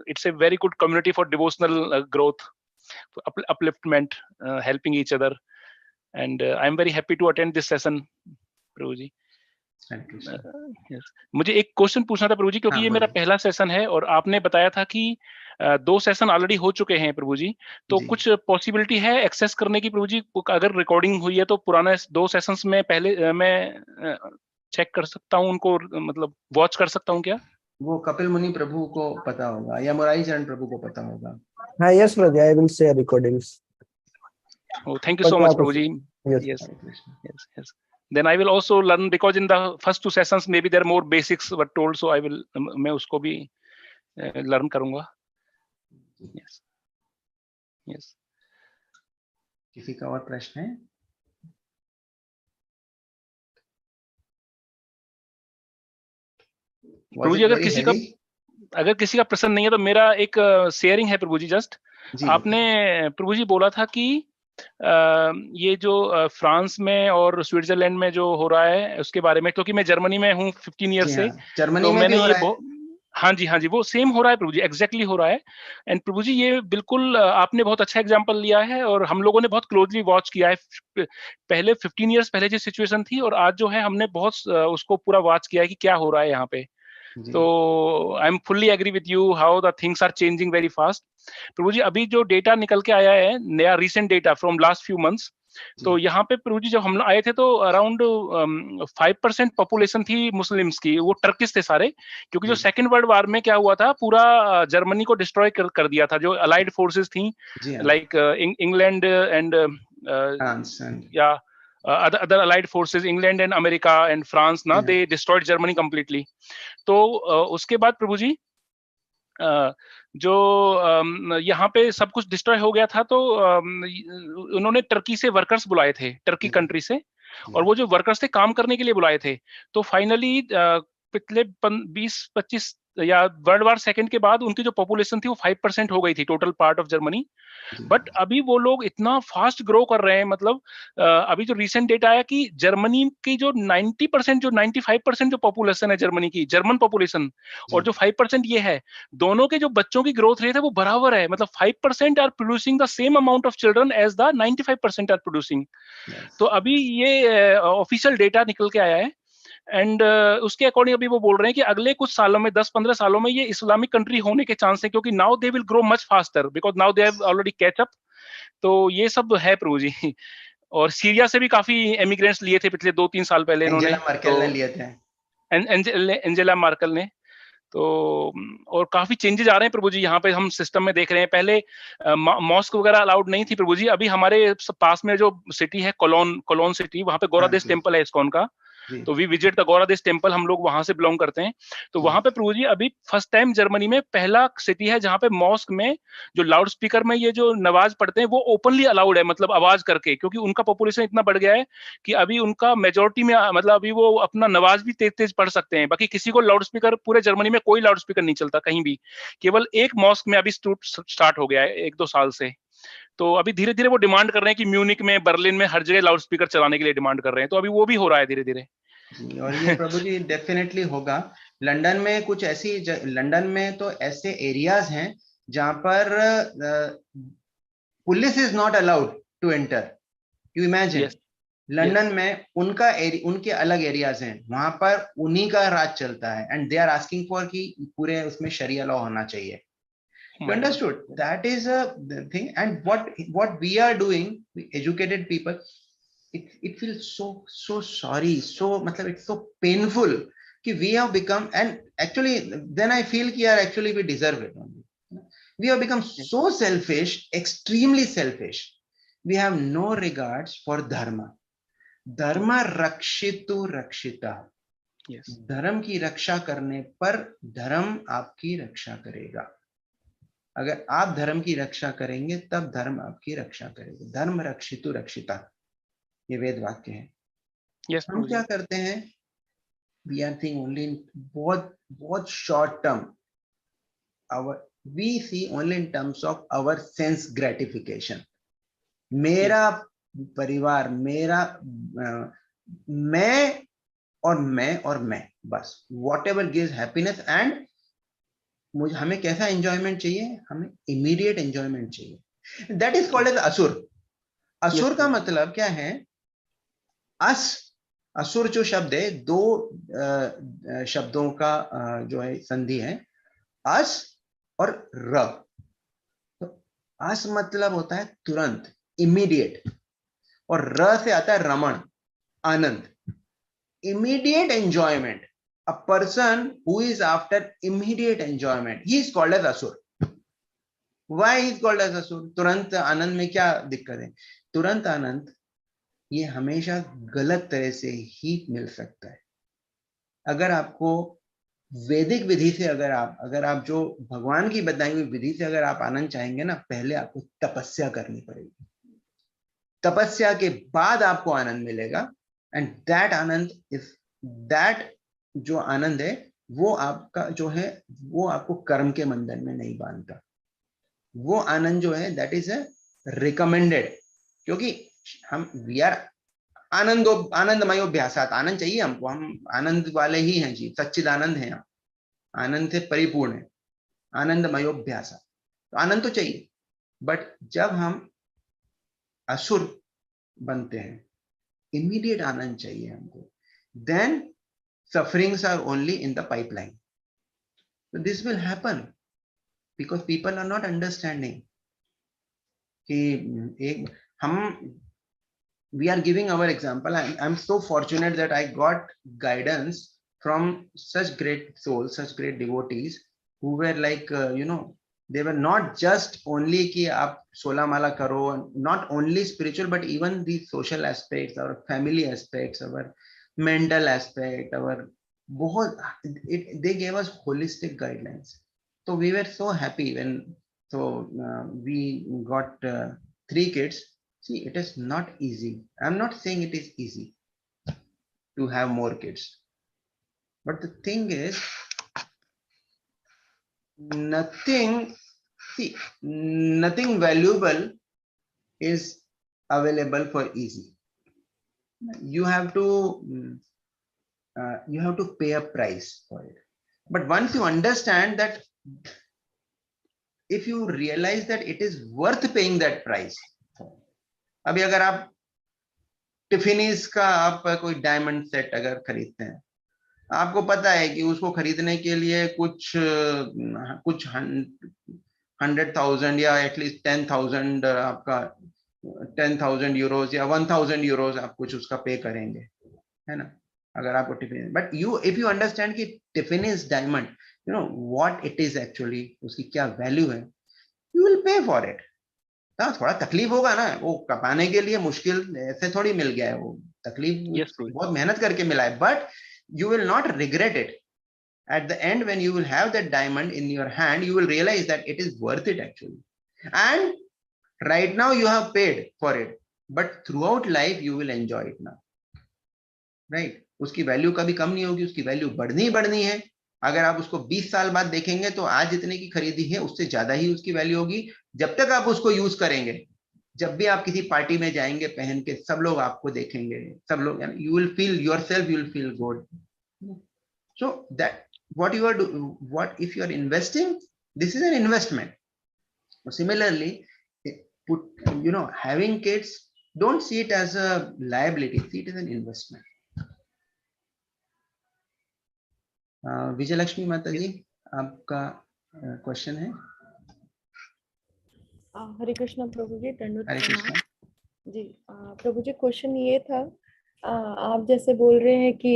Speaker 2: it's a very good community for devotional growth, upliftment, helping each other, and I am very happy to attend this session, Prabhu ji. yes. मुझे एक क्वेश्चन पूछना था प्रभु जी, क्योंकि ये मेरा पहला सेशन है, और आपने बताया था कि 2 सेशन ऑलरेडी हो चुके हैं प्रभु जी, तो कुछ पॉसिबिलिटी है एक्सेस करने की प्रभु जी? अगर रिकॉर्डिंग हुई है तो पुराने 2 सेशंस में पहले मैं चेक कर सकता हूँ उनको, मतलब वॉच कर सकता हूँ क्या?
Speaker 1: वो कपिल मुनि प्रभु को पता होगा या मुरारी चरण प्रभु को पता होगा।
Speaker 3: हाँ, yes Prabhu, I will share recordings.
Speaker 2: Oh, thank you so much, Prabhuji. Yes. Then I will also learn, because in the first 2 sessions maybe there are more basics were told, so I will, मैं उसको भी learn करूँगा। Yes.
Speaker 1: किसी का और प्रश्न है?
Speaker 2: प्रभु जी अगर किसी का प्रश्न नहीं है तो मेरा एक शेयरिंग है प्रभु जी। जस्ट आपने प्रभु जी बोला था कि ये जो फ्रांस में और स्विट्जरलैंड में जो हो रहा है उसके बारे में, क्योंकि मैं जर्मनी में हूँ 15 ईयर से,
Speaker 1: जर्मनी
Speaker 2: तो
Speaker 1: में
Speaker 2: मैंने
Speaker 1: भी हो
Speaker 2: ये
Speaker 1: रहा है।
Speaker 2: हाँ जी वो सेम हो रहा है प्रभु जी, एग्जैक्टली हो रहा है। एंड प्रभु जी ये बिल्कुल आपने बहुत अच्छा एग्जांपल लिया है और हम लोगों ने बहुत क्लोजली वॉच किया है। पहले 15 इयर्स पहले जो सिचुएशन थी और आज जो है हमने बहुत उसको पूरा वॉच किया है कि क्या हो रहा है यहाँ पे। तो I am fully agree with you how the things are changing very fast. Prabhu ji अभी जो डेटा निकल के आया है, नया recent data from last few months, तो यहाँ पे प्रभु जी जब हम आए थे तो अराउंड 5% पॉपुलेशन थी मुस्लिम्स की, वो टर्किश थे सारे, क्योंकि जो सेकेंड वर्ल्ड वार में क्या हुआ था, पूरा जर्मनी को डिस्ट्रॉय कर दिया था। जो अलाइड फोर्सेस थी लाइक इंग्लैंड एंड या other allied forces, England and America and France, ना they destroyed Germany completely. तो उसके बाद प्रभु जी जो यहाँ पे सब कुछ डिस्ट्रॉय हो गया था, तो उन्होंने टर्की से वर्कर्स बुलाए थे, टर्की कंट्री से, और वो जो वर्कर्स थे काम करने के लिए बुलाए थे। तो फाइनली पिछले 20-25 या वर्ल्ड वार सेकेंड के बाद उनकी जो पॉपुलेशन थी वो 5% हो गई थी total part of Germany. But अभी वो लोग इतना फास्ट ग्रो कर रहे हैं, मतलब अभी जो रिसेंट डेटा आया कि जर्मनी की जो 90% जो 95% जो पॉपुलेशन है जर्मनी की, जर्मन पॉपुलेशन, और जो 5% ये है, दोनों के जो बच्चों की ग्रोथ रेट है वो बराबर है। मतलब 5% are producing the same amount of children as the 95% are producing. तो अभी ये ऑफिशियल डेटा निकल के आया है एंड उसके अकॉर्डिंग अभी वो बोल रहे हैं कि अगले कुछ सालों में, 10-15 सालों में, ये इस्लामिक कंट्री होने के चांस है, क्योंकि now they will grow much faster because now they have already catch up. तो ये सब है प्रभु जी। और सीरिया से भी काफी एमिग्रेंट्स लिए थे पिछले 2-3 साल पहले इन्होंने,
Speaker 1: ने लिए थे,
Speaker 2: एंजेला मार्केल ने। तो और काफी चेंजेस आ रहे हैं प्रभु जी, यहाँ पे हम सिस्टम में देख रहे हैं। पहले मॉस्क वगैरह अलाउड नहीं थी प्रभु जी, अभी हमारे पास में जो सिटी है कोलोन सिटी, वहां पे गौरादेश टेम्पल है इस्कॉन का, तो वी विजिट द गौरादेश टेम्पल, हम लोग वहां से बिलोंग करते हैं। तो वहां पे प्रभु जी अभी फर्स्ट टाइम जर्मनी में पहला सिटी है जहां पे मॉस्क में जो लाउड स्पीकर में ये जो नमाज पढ़ते हैं वो ओपनली अलाउड है, मतलब आवाज करके, क्योंकि उनका पॉपुलेशन इतना बढ़ गया है कि अभी उनका मेजोरिटी में, मतलब अभी वो अपना नमाज भी तेज तेज पढ़ सकते हैं। बाकी किसी को लाउड स्पीकर, पूरे जर्मनी में कोई लाउड स्पीकर नहीं चलता कहीं भी, केवल एक मॉस्क में अभी स्टार्ट हो गया है 1-2 साल से। तो अभी धीरे धीरे वो डिमांड कर रहे हैं कि म्यूनिक में, बर्लिन में, हर जगह लाउड स्पीकर चलाने के लिए डिमांड कर रहे हैं। तो अभी वो भी हो रहा है धीरे धीरे।
Speaker 1: और ये प्रभु जी डेफिनेटली होगा। लंदन में कुछ ऐसी, लंदन में तो ऐसे एरियाज हैं जहां पर police is not allowed to enter. You imagine, London में उनके अलग एरियाज हैं, वहां पर उन्हीं का राज चलता है and they are asking for कि पूरे उसमें शरिया लॉ होना चाहिए। You understood? That is a thing. And what we are doing, educated people, it feels so sorry, so matlab it's so painful कि we have become, and actually then I feel कि यार actually we deserve it only. We have become so selfish, extremely selfish. We have no regards for dharma. Dharma rakshitu rakshita. Yes. धर्म की रक्षा करने पर धर्म आपकी रक्षा करेगा। अगर आप धर्म की रक्षा करेंगे तब धर्म आपकी रक्षा करेगा। धर्म रक्षितु रक्षिता, ये वेद वाक्य है।
Speaker 2: yes,
Speaker 1: हम क्या करते हैं, we are thinking only in बहुत short term, we see only in terms of our sense gratification. मेरा परिवार, मेरा मैं और मैं, बस whatever gives happiness. And मुझे, हमें कैसा एंजॉयमेंट चाहिए, हमें इमीडिएट एंजॉयमेंट चाहिए। दैट इज कॉल्ड एज असुर। असुर का मतलब क्या है, असुर जो शब्द है, 2 शब्दों का जो है संधि है, अस और र। तो अस मतलब होता है तुरंत, इमीडिएट, और र से आता है रमण, आनंद, immediate enjoyment. A person who is after immediate enjoyment, he is called as asur. Why he is called as asur? तुरंत आनंद में क्या दिक्कत है? तुरंत आनंद ये हमेशा गलत तरह से ही मिल सकता है। अगर आपको वैदिक विधि से, अगर आप जो भगवान की बताई हुई विधि से अगर आप आनंद चाहेंगे ना, पहले आपको तपस्या करनी पड़ेगी। तपस्या के बाद आपको आनंद मिलेगा। And that Anand is, that जो आनंद है वो आपका जो है वो आपको कर्म के बंधन में नहीं बांधता। वो आनंद जो है दैट इज अ रिकमेंडेड, क्योंकि हम वी आर आनंदमयोभ्यासात, आनंद चाहिए हमको, हम आनंद वाले ही हैं जी, सच्चिदानंद हैं, आनंद से परिपूर्ण है, आनंदमयोभ्यासात, तो आनंद तो चाहिए। बट जब हम असुर बनते हैं, इमीडिएट आनंद चाहिए हमको, then sufferings are only in the pipeline. So this will happen because people are not understanding कि एक हम we are giving our example. I'm so fortunate that I got guidance from such great souls, such great devotees who were like they were not just only कि आप 16 माला करो, not only spiritual but even the social aspects, our family aspects, our mental aspect, our बहुत they gave us holistic guidelines. So we were so happy when we got 3 kids. See, it is not easy. I'm not saying it is easy to have more kids, but the thing is nothing valuable is available for easy. You have to pay a price for it. But once you understand that, if you realize that it is worth paying that price, अभी अगर आप टिफिनीज का आप कोई diamond set अगर खरीदते हैं, आपको पता है कि उसको खरीदने के लिए कुछ 100,000 या एटलीस्ट 10,000 आपका 10,000 यूरोज या 1,000 यूरोज आप कुछ उसका पे करेंगे, है ना, अगर आपको Tiffany. But if you understand कि Tiffany's diamond, you know what it is actually, उसकी क्या वैल्यू है, you will pay for it. थोड़ा तकलीफ होगा ना, वो कपाने के लिए मुश्किल ऐसे थोड़ी मिल गया है, वो तकलीफ बहुत मेहनत करके मिला है, but you will not regret it. At the end, when you will have that diamond in your hand, you will realize that it is worth it actually. And right now you have paid for it, but throughout life you will enjoy it now, right? उसकी value कभी कम नहीं होगी, उसकी value बढ़नी है। अगर आप उसको 20 साल बाद देखेंगे तो आज जितने की खरीदी है उससे ज्यादा ही उसकी वैल्यू होगी, जब तक आप उसको यूज करेंगे। जब भी आप किसी पार्टी में जाएंगे पहन के, सब लोग आपको देखेंगे, सब लोग, you will feel yourself, you will feel good. So that what you are doing, what if you are investing, this is an investment. Similarly, having kids, don't see it as a liability, see it as an investment. Vijayalakshmi माता जी, आपका question है?
Speaker 4: हरे कृष्णा प्रभु जी, दंडवत
Speaker 1: हरे कृष्णा
Speaker 4: जी। प्रभु जी, question ये था, आप जैसे बोल रहे हैं कि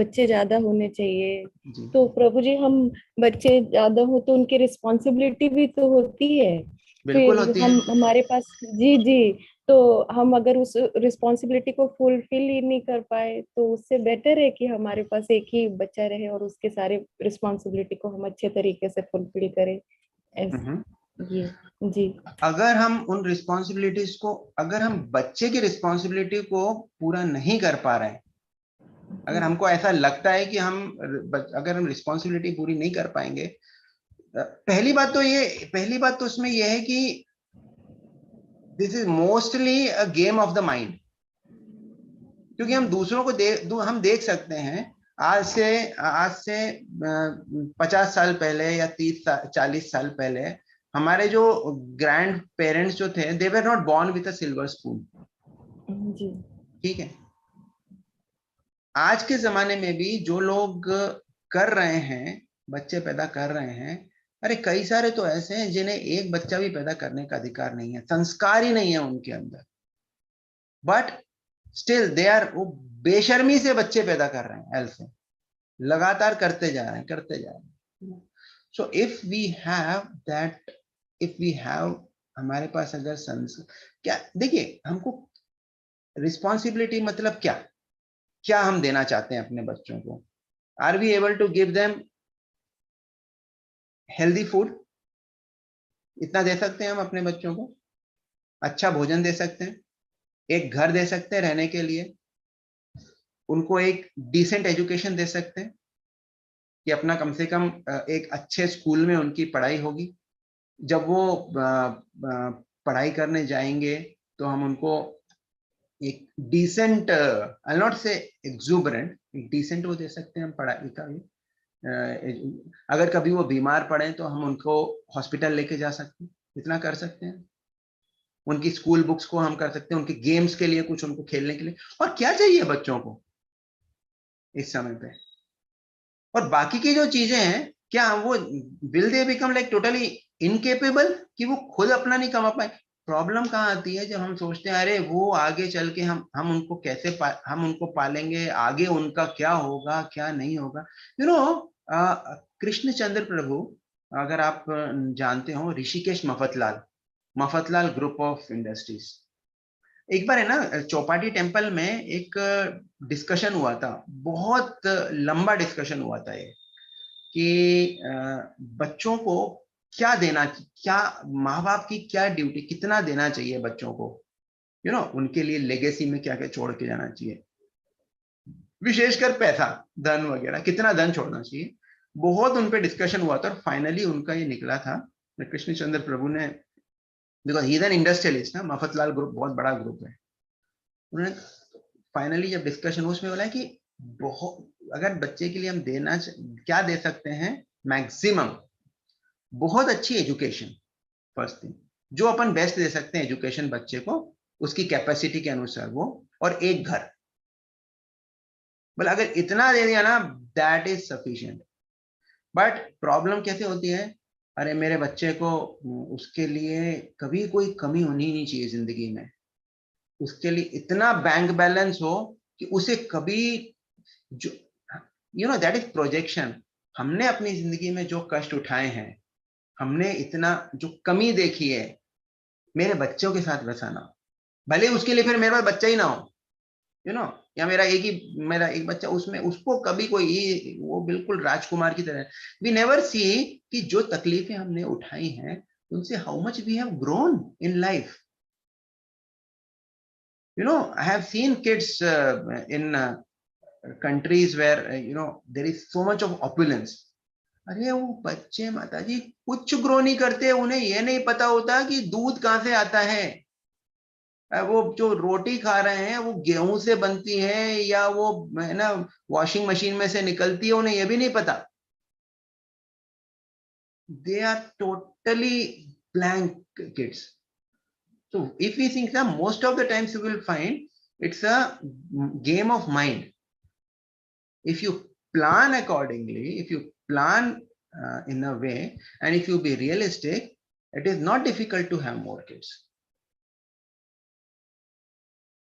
Speaker 4: बच्चे ज्यादा होने चाहिए, तो प्रभु जी हम बच्चे ज्यादा हो तो उनकी रिस्पॉन्सिबिलिटी भी तो होती है,
Speaker 1: बिल्कुल
Speaker 4: फिर
Speaker 1: होती
Speaker 4: हम
Speaker 1: है।
Speaker 4: हमारे पास जी, तो हम अगर उस रिस्पॉन्सिबिलिटी को फुलफिल ही नहीं कर पाए तो उससे बेटर है कि हमारे पास एक ही बच्चा रहे और उसके सारे रिस्पॉन्सिबिलिटी को हम अच्छे तरीके से फुलफिल करें। जी,
Speaker 1: अगर हम उन रिस्पॉन्सिबिलिटीज को, अगर हम बच्चे की रिस्पॉन्सिबिलिटी को पूरा नहीं कर पा रहे हैं, अगर हमको ऐसा लगता है कि अगर हम रिस्पॉन्सिबिलिटी पूरी नहीं कर पाएंगे, पहली बात तो उसमें यह है कि this is mostly a game of the mind, क्योंकि हम दूसरों को हम देख सकते हैं, आज से 50 साल पहले या 30-40 साल पहले हमारे जो ग्रैंड पेरेंट्स जो थे, they were not born with a silver spoon, ठीक है। आज के जमाने में भी जो लोग कर रहे हैं, बच्चे पैदा कर रहे हैं, अरे कई सारे तो ऐसे हैं जिन्हें एक बच्चा भी पैदा करने का अधिकार नहीं है, संस्कार ही नहीं है उनके अंदर, बट स्टिल दे आर, वो बेशर्मी से बच्चे पैदा कर रहे हैं, ऐसे लगातार करते जा रहे हैं। सो इफ वी हैव हमारे पास अगर क्या, देखिए हमको रिस्पॉन्सिबिलिटी मतलब क्या हम देना चाहते हैं अपने बच्चों को? Are we able to give them healthy food? इतना दे सकते हैं हम अपने बच्चों को? अच्छा भोजन दे सकते हैं, एक घर दे सकते हैं रहने के लिए, उनको एक डिसेंट एजुकेशन दे सकते हैं, कि अपना कम से कम एक अच्छे स्कूल में उनकी पढ़ाई होगी। जब वो पढ़ाई करने जाएंगे तो हम उनको एक डिसेंट, आई नॉट से एक्सूबरेंट, एक डिसेंट वो दे सकते हैं हम पढ़ाई का भी। अगर कभी वो बीमार पड़े तो हम उनको हॉस्पिटल लेके जा सकते हैं, इतना कर सकते हैं। उनकी स्कूल बुक्स को हम कर सकते हैं, उनके गेम्स के लिए कुछ उनको खेलने के लिए। और क्या चाहिए बच्चों को इस समय पे? और बाकी की जो चीजें हैं, क्या वो will they become like totally incapable कि वो खुद अपना नहीं कमा पाए? प्रॉब्लम कहाँ आती है? जब हम सोचते हैं अरे वो आगे चल के हम उनको कैसे हम उनको पालेंगे, आगे उनका क्या होगा क्या नहीं होगा। यू नो, कृष्णचंद्र प्रभु, अगर आप जानते हो, Rishikesh Mafatlal group of industries, एक बार है ना चौपाटी टेम्पल में एक डिस्कशन हुआ था, बहुत लंबा डिस्कशन हुआ था ये, कि बच्चों को क्या देना, क्या माँ बाप की क्या ड्यूटी, कितना देना चाहिए बच्चों को, यू नो, उनके लिए लेगेसी में क्या क्या छोड़ के जाना चाहिए, विशेषकर पैसा, धन वगैरह, कितना धन छोड़ना चाहिए। बहुत उन पे डिस्कशन हुआ था और फाइनली उनका ये निकला था, कृष्णचंद्र प्रभु ने, because he is an industrialist ना, मफतलाल ग्रुप बहुत बड़ा ग्रुप है, उन्होंने फाइनली जब डिस्कशन उसमें बोला कि बहुत, अगर बच्चे के लिए हम देना क्या दे सकते हैं, मैक्सिमम बहुत अच्छी एजुकेशन, फर्स्ट थिंग जो अपन बेस्ट दे सकते हैं एजुकेशन बच्चे को, उसकी कैपेसिटी के अनुसार वो, और एक घर, बोले अगर इतना दे दिया ना, that is sufficient. But problem कैसे होती है, अरे मेरे बच्चे को उसके लिए कभी कोई कमी होनी ही नहीं चाहिए जिंदगी में, उसके लिए इतना बैंक बैलेंस हो कि उसे कभी, जो, you know, that is projection. हमने अपनी जिंदगी में जो कष्ट उठाए हैं, हमने इतना जो कमी देखी है, मेरे बच्चों के साथ वैसा ना हो। भले उसके लिए फिर मेरे पास बच्चा ही ना हो, यू नो, या मेरा एक बच्चा, उसमें उसको कभी कोई, वो बिल्कुल राजकुमार की तरह। वी नेवर सी कि जो तकलीफें हमने उठाई हैं उनसे how much we have grown in life. You know, I have seen kids in countries where there is so much of opulence. अरे वो बच्चे माताजी कुछ ग्रो नहीं करते, उन्हें ये नहीं पता होता कि दूध कहाँ से आता है, वो जो रोटी खा रहे हैं वो गेहूं से बनती है या वो है ना वॉशिंग मशीन में से निकलती है, उन्हें ये भी नहीं पता। They are totally blank kids. So if we think that, most of the times you will find it's a game of mind. If you plan accordingly, if you plan in a way, and if you be realistic, it is not difficult to have more kids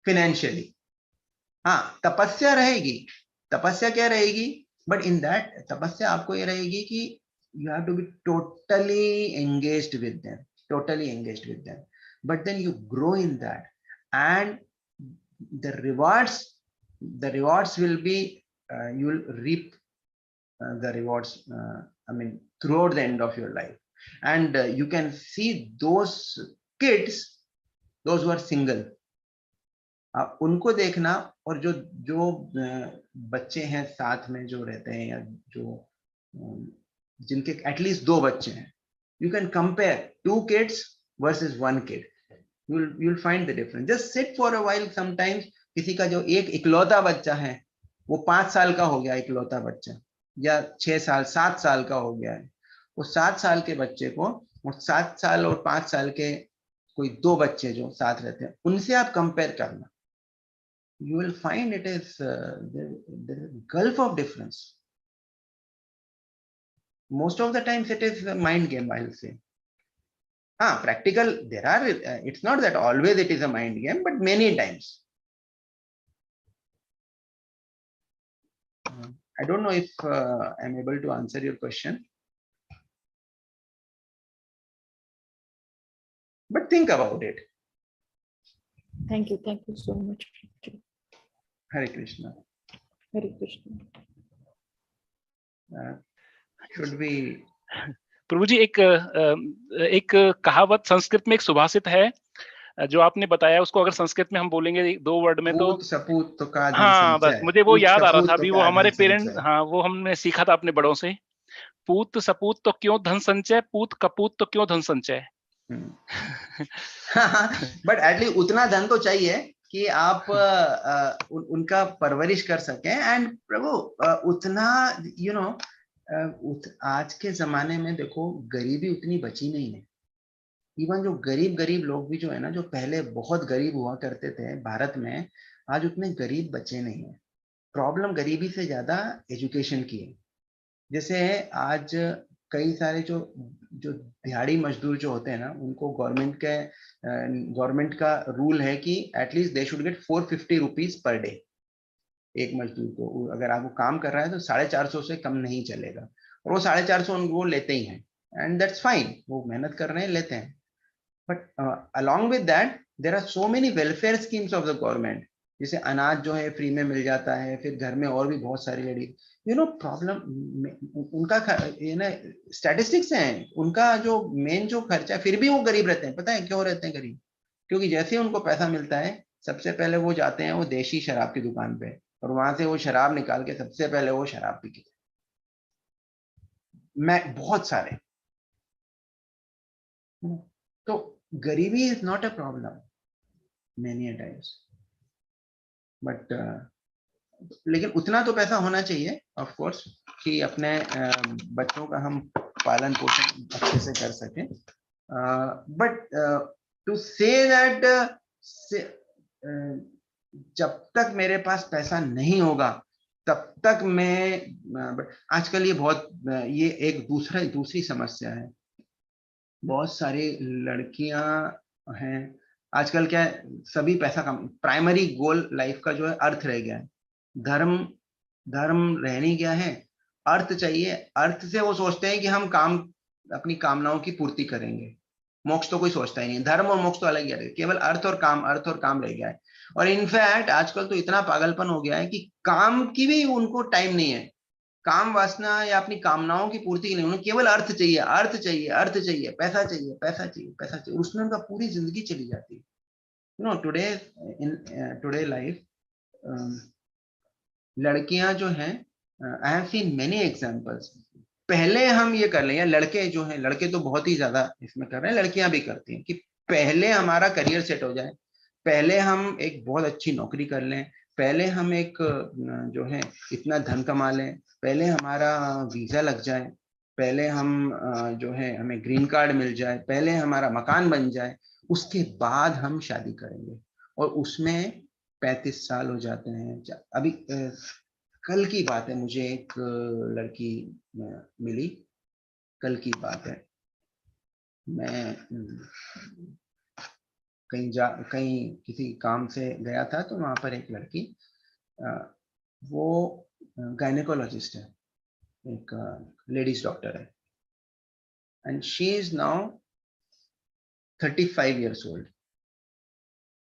Speaker 1: financially. हाँ, तपस्या रहेगी। तपस्या क्या रहेगी? But in that तपस्या आपको ये रहेगी कि you have to be totally engaged with them, but then you grow in that, and the rewards will be, you will reap the rewards, I mean, throughout the end of your life. And you can see those kids, those who are single, उनको देखना, और जो बच्चे हैं साथ में जो रहते हैं, या जो जिनके एटलीस्ट 2 बच्चे हैं, you can compare 2 kids versus 1 kid. You'll find the difference. Just sit for a while. Sometimes किसी का जो एक इकलौता बच्चा है, वो 5 साल का हो गया इकलौता बच्चा, या 6 साल 7 साल का हो गया है, वो 7 साल के बच्चे को, और 7 साल और 5 साल के कोई 2 बच्चे जो साथ रहते हैं, उनसे आप कंपेयर करना, you will find it is there is a gulf of difference. Most of the times it is a mind game, I'll say. Practical, there are, it's not that always it is a mind game, but many times. I don't know if I'm able to answer your question, but think about it.
Speaker 4: Thank you so much.
Speaker 1: Hare Krishna.
Speaker 4: Hare Krishna.
Speaker 1: Should we?
Speaker 2: प्रभु जी, एक कहावत संस्कृत में, एक सुभाषित है, जो आपने बताया उसको अगर संस्कृत में हम बोलेंगे 2 वर्ड में तो
Speaker 1: पूत सपूत तो का धन
Speaker 2: हाँ, बस
Speaker 1: संचय,
Speaker 2: मुझे वो
Speaker 1: पूत
Speaker 2: याद आ रहा
Speaker 1: सपूत
Speaker 2: था
Speaker 1: तो
Speaker 2: अभी, वो
Speaker 1: का
Speaker 2: हमारे
Speaker 1: धन
Speaker 2: पेरेंट्स,
Speaker 1: संचय।
Speaker 2: हाँ, वो हमने सीखा था अपने बड़ों से। पूत सपूत तो क्यों धन संचय, पूत कपूत तो क्यों धन संचय।
Speaker 1: बट एटलीस्ट उतना धन तो चाहिए कि आप उनका परवरिश कर सकें। एंड प्रभु उतना यू नो आज के जमाने में देखो गरीबी उतनी बची नहीं है। इवन जो गरीब गरीब लोग भी जो है ना, जो पहले बहुत गरीब हुआ करते थे भारत में, आज उतने गरीब बचे नहीं है। प्रॉब्लम गरीबी से ज्यादा एजुकेशन की है। जैसे आज कई सारे जो जो दिहाड़ी मजदूर जो होते हैं ना, उनको गवर्नमेंट का रूल है कि at least they should get 450 rupees per day. एक मजदूर को अगर आप वो काम कर रहा है तो 450 से कम नहीं चलेगा, और वो 450 वो लेते ही हैं। एंड दैट्स फाइन, वो मेहनत कर रहे हैं, लेते हैं। But along with that there are so many welfare schemes of the government. जैसे अनाज जो है फ्री में मिल जाता है, फिर घर में और भी बहुत सारी लेडी प्रॉब्लम उनका ये ना स्टैटिस्टिक्स हैं, उनका जो मेन जो खर्चा, फिर भी वो गरीब रहते हैं। पता है क्यों रहते हैं गरीब? क्योंकि जैसे ही उनको पैसा मिलता है, सबसे पहले वो जाते हैं वो देशी शराब की दुकान पे, और वहां से वो शराब निकाल के सबसे पहले वो शराब पी के, मैं बहुत सारे। तो गरीबी is not a problem many a times, but लेकिन उतना तो पैसा होना चाहिए ऑफ कोर्स कि अपने बच्चों का हम पालन पोषण अच्छे से कर सकें। बट टू से दैट जब तक मेरे पास पैसा नहीं होगा तब तक मैं आजकल ये बहुत ये एक दूसरी समस्या है। बहुत सारी लड़कियां हैं आजकल, क्या है, सभी पैसा कम, प्राइमरी गोल लाइफ का जो है अर्थ रह गया है। धर्म धर्म रह नहीं गया है, अर्थ चाहिए। अर्थ से वो सोचते हैं कि हम काम अपनी कामनाओं की पूर्ति करेंगे। मोक्ष तो कोई सोचता ही नहीं, धर्म और मोक्ष तो अलग ही है, केवल अर्थ और काम रह गया है। और इनफैक्ट आजकल तो इतना पागलपन हो गया है कि काम की भी उनको टाइम नहीं है। काम वासना या अपनी कामनाओं की पूर्ति के लिए उन्हें केवल अर्थ चाहिए, अर्थ चाहिए, अर्थ चाहिए, पैसा चाहिए, पैसा चाहिए, पैसा चाहिए। उसमें उनका पूरी जिंदगी चली जाती है। टुडे इन टुडे लाइफ लड़कियां जो हैं, I have seen many examples. पहले हम ये कर लें, या लड़के जो हैं, लड़के तो बहुत ही ज्यादा इसमें कर रहे हैं, लड़कियां भी करती हैं कि पहले हमारा करियर सेट हो जाए, पहले हम एक बहुत अच्छी नौकरी कर लें, पहले हम एक जो है इतना धन कमा लें, पहले हमारा वीजा लग जाए, पहले हम जो है हमें ग्रीन कार्ड मिल जाए, पहले हमारा मकान बन जाए, उसके बाद हम शादी करेंगे। और उसमें 35 साल हो जाते हैं। अभी कल की बात है, मुझे एक लड़की मिली, कल की बात है। मैं कहीं किसी काम से गया था, तो वहां पर एक लड़की, वो गायनेकोलॉजिस्ट है, एक लेडीज डॉक्टर है, and she is now 35 years old।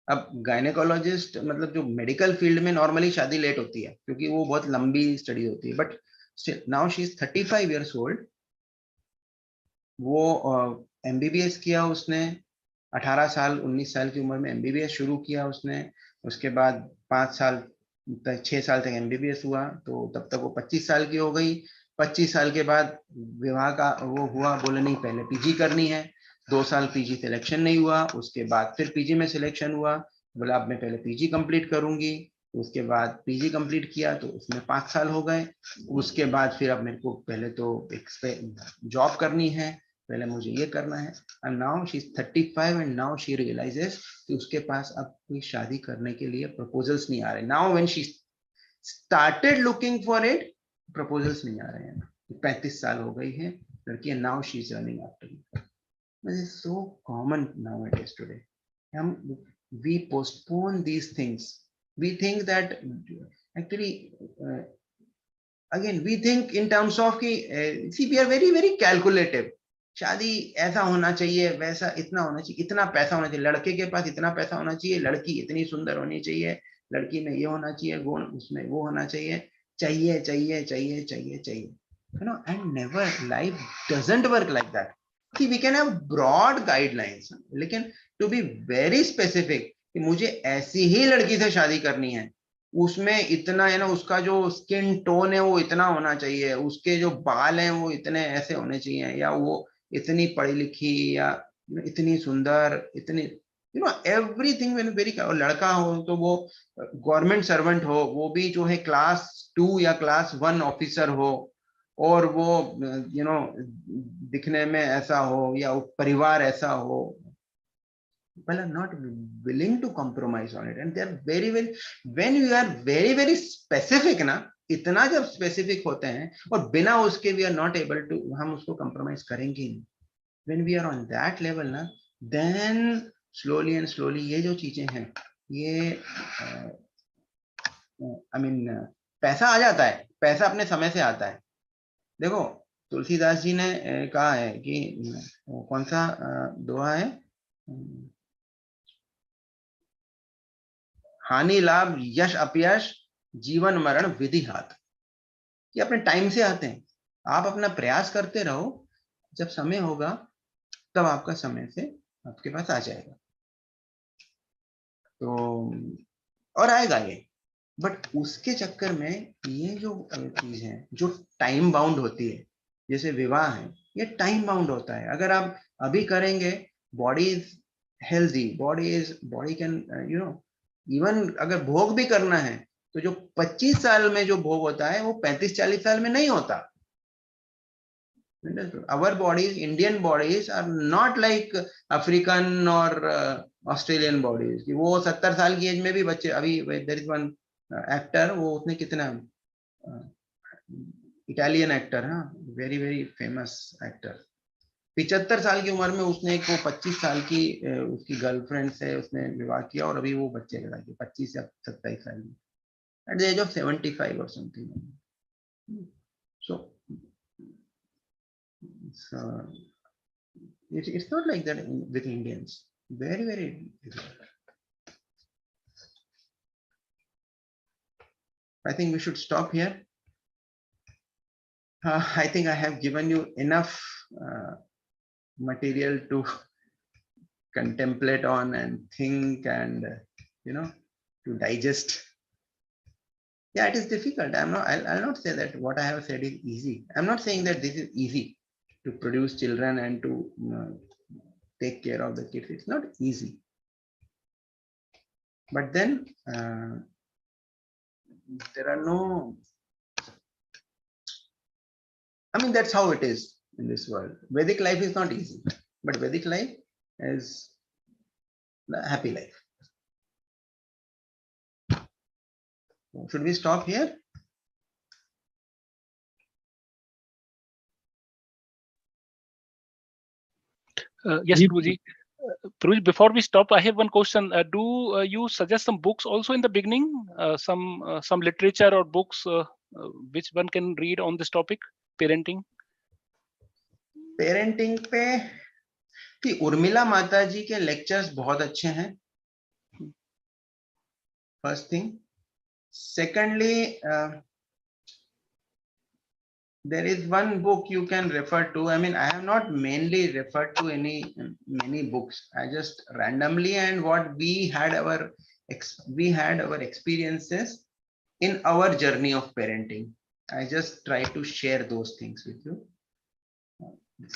Speaker 1: अब गायनेकोलॉजिस्ट मतलब जो मेडिकल फील्ड में नॉर्मली शादी लेट होती है क्योंकि वो बहुत लंबी स्टडी होती है, but still now she is 35 years old। वो एमबीबीएस किया उसने, 18 साल 19 साल की उम्र में एमबीबीएस शुरू किया उसने। उसके बाद 6 साल तक एमबीबीएस हुआ, तो तब तक वो 25 साल की हो गई। 25 साल के बाद विवाह का वो हुआ, बोले नहीं पहले पीजी करनी है। 2 साल पीजी सिलेक्शन नहीं हुआ, उसके बाद फिर पीजी में सिलेक्शन हुआ, बोला अब मैं पहले पीजी कंप्लीट करूंगी। उसके बाद पीजी कंप्लीट किया तो उसमें 5 साल हो गए। उसके बाद फिर अब मेरे को पहले तो एक जॉब करनी है, पहले मुझे ये करना है। and now she's 35 and now she realizes कि उसके पास अब कोई शादी करने के लिए प्रपोजल्स नहीं आ रहे। now when she started looking for it, proposals नहीं आ रहे हैं। 35 साल हो गई है लड़की, now she is running after it। This is so common nowadays today। we postpone these things। we think that actually again we think in terms of कि see we are very calculative। शादी ऐसा होना चाहिए, वैसा इतना होना चाहिए, इतना पैसा होना चाहिए, लड़के के पास इतना पैसा होना चाहिए, लड़की इतनी सुंदर होनी चाहिए, लड़की में ये होना चाहिए गुण, उसमें वो होना चाहिए, चाहिए, and never, life doesn't work like that। See, we can have broad guidelines, लेकिन to be very specific कि मुझे ऐसी ही लड़की से शादी करनी है, उसमें इतना है ना, उसका जो स्किन टोन है वो इतना होना चाहिए, उसके जो बाल हैं वो इतने ऐसे होने चाहिए, या वो इतनी पढ़ी लिखी, या इतनी सुंदर, इतनी एवरीथिंग वेरी, और लड़का हो तो वो गवर्नमेंट सर्वेंट हो, वो भी जो है क्लास 2 या क्लास 1 ऑफिसर हो, और वो दिखने में ऐसा हो, या परिवार ऐसा हो. People are not willing to compromise on it, and they are very when you are very specific ना, इतना जब specific होते हैं और बिना उसके we are not able to, हम उसको compromise करेंगे नहीं. When we are on that level ना, then slowly and slowly ये जो चीजें हैं, ये I mean पैसा आ जाता है, पैसा अपने समय से आता है. देखो तुलसीदास जी ने कहा है कि कौन सा दोहा है, हानि लाभ यश अपयश जीवन मरण विधि हाथ. ये अपने टाइम से आते हैं, आप अपना प्रयास करते रहो, जब समय होगा तब आपका समय से आपके पास आ जाएगा. तो और आएगा ये, बट उसके चक्कर में ये जो चीज है जो टाइम बाउंड होती है, जैसे विवाह है, ये टाइम बाउंड होता है. अगर आप अभी करेंगे, body is healthy, body can even अगर भोग भी करना है तो जो 25 साल में जो भोग होता है वो 35-40 साल में नहीं होता. Our bodies, Indian bodies are not like African or Australian bodies. वो 70 साल की एज में भी बच्चे, अभी there is one actor, वो उसने कितना इटालियन एक्टर, हाँ, वेरी फेमस एक्टर, 75 साल की उम्र में उसने एक वो 25 साल की उसकी गर्लफ्रेंड से उसने विवाह किया, और अभी वो बच्चे पैदा किए 25 या 27 साल में, at the age of 75 or something. So it's not like that with Indians. Very I think we should stop here. I think I have given you enough material to contemplate on and think and to digest. Yeah, it is difficult. I'll not say that what I have said is easy. I'm not saying that this is easy to produce children and to take care of the kids. It's not easy. But then there are no, I mean, that's how it is in this world. Vedic life is not easy, but Vedic life is the happy life. Should we stop here?
Speaker 2: Yes, Prabhuji. Prabhuji, before we stop, I have one question. Do you suggest some books also in the beginning? Some literature or books which one can read on this topic, parenting?
Speaker 1: Parenting पे कि उर्मिला माता जी के lectures बहुत अच्छे हैं. First thing. Secondly, there is one book you can refer to. I mean, I have not mainly referred to many books. I just randomly, and what we had our experiences in our journey of parenting. I just try to share those things with you.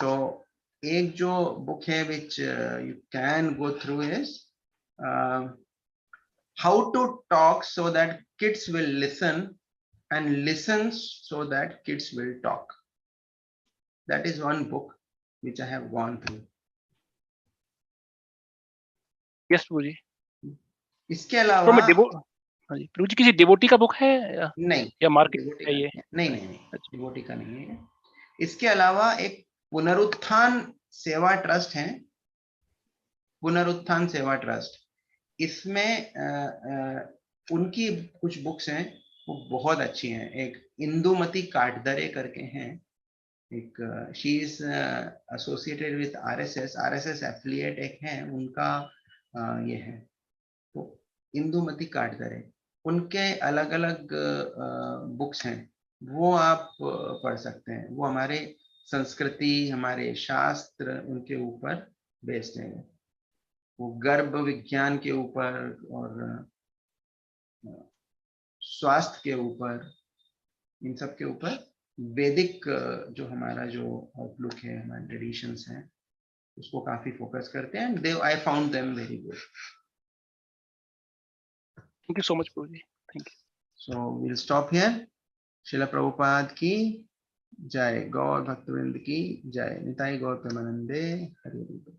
Speaker 1: So, एक जो book है which you can go through is How to Talk So That Kids Will Listen, and Listen So That Kids Will Talk. That is one book which I have gone through.
Speaker 2: Yes, Prabhuji.
Speaker 1: इसके अलावा
Speaker 2: प्रभुजी किसी devotee का book है
Speaker 1: नहीं,
Speaker 2: या market है ये?
Speaker 1: नहीं, डिवोटी का नहीं है. इसके अलावा एक पुनरुत्थान सेवा ट्रस्ट है, पुनरुत्थान सेवा ट्रस्ट. इसमें उनकी कुछ बुक्स हैं वो बहुत अच्छी हैं. एक इंदुमती काटदरे करके हैं, एक she is associated with RSS affiliate एक है उनका, ये है तो इंदुमती काटदरे. उनके अलग अलग बुक्स हैं, वो आप पढ़ सकते हैं. वो हमारे संस्कृति, हमारे शास्त्र उनके ऊपर बेस्ड है। वो गर्भ विज्ञान के ऊपर और स्वास्थ्य के ऊपर, इन सब के ऊपर वैदिक जो हमारा जो आउटलुक है, हमारे ट्रेडिशंस हैं, उसको काफी फोकस करते हैं। And I found them very good.
Speaker 2: Thank you so much, Prabhuji. Thank you.
Speaker 1: So will stop here. Srila Prabhupada की जय, गौर भक्तवृंद की जय, निताई गौर प्रेमानंदे, हरि बोल।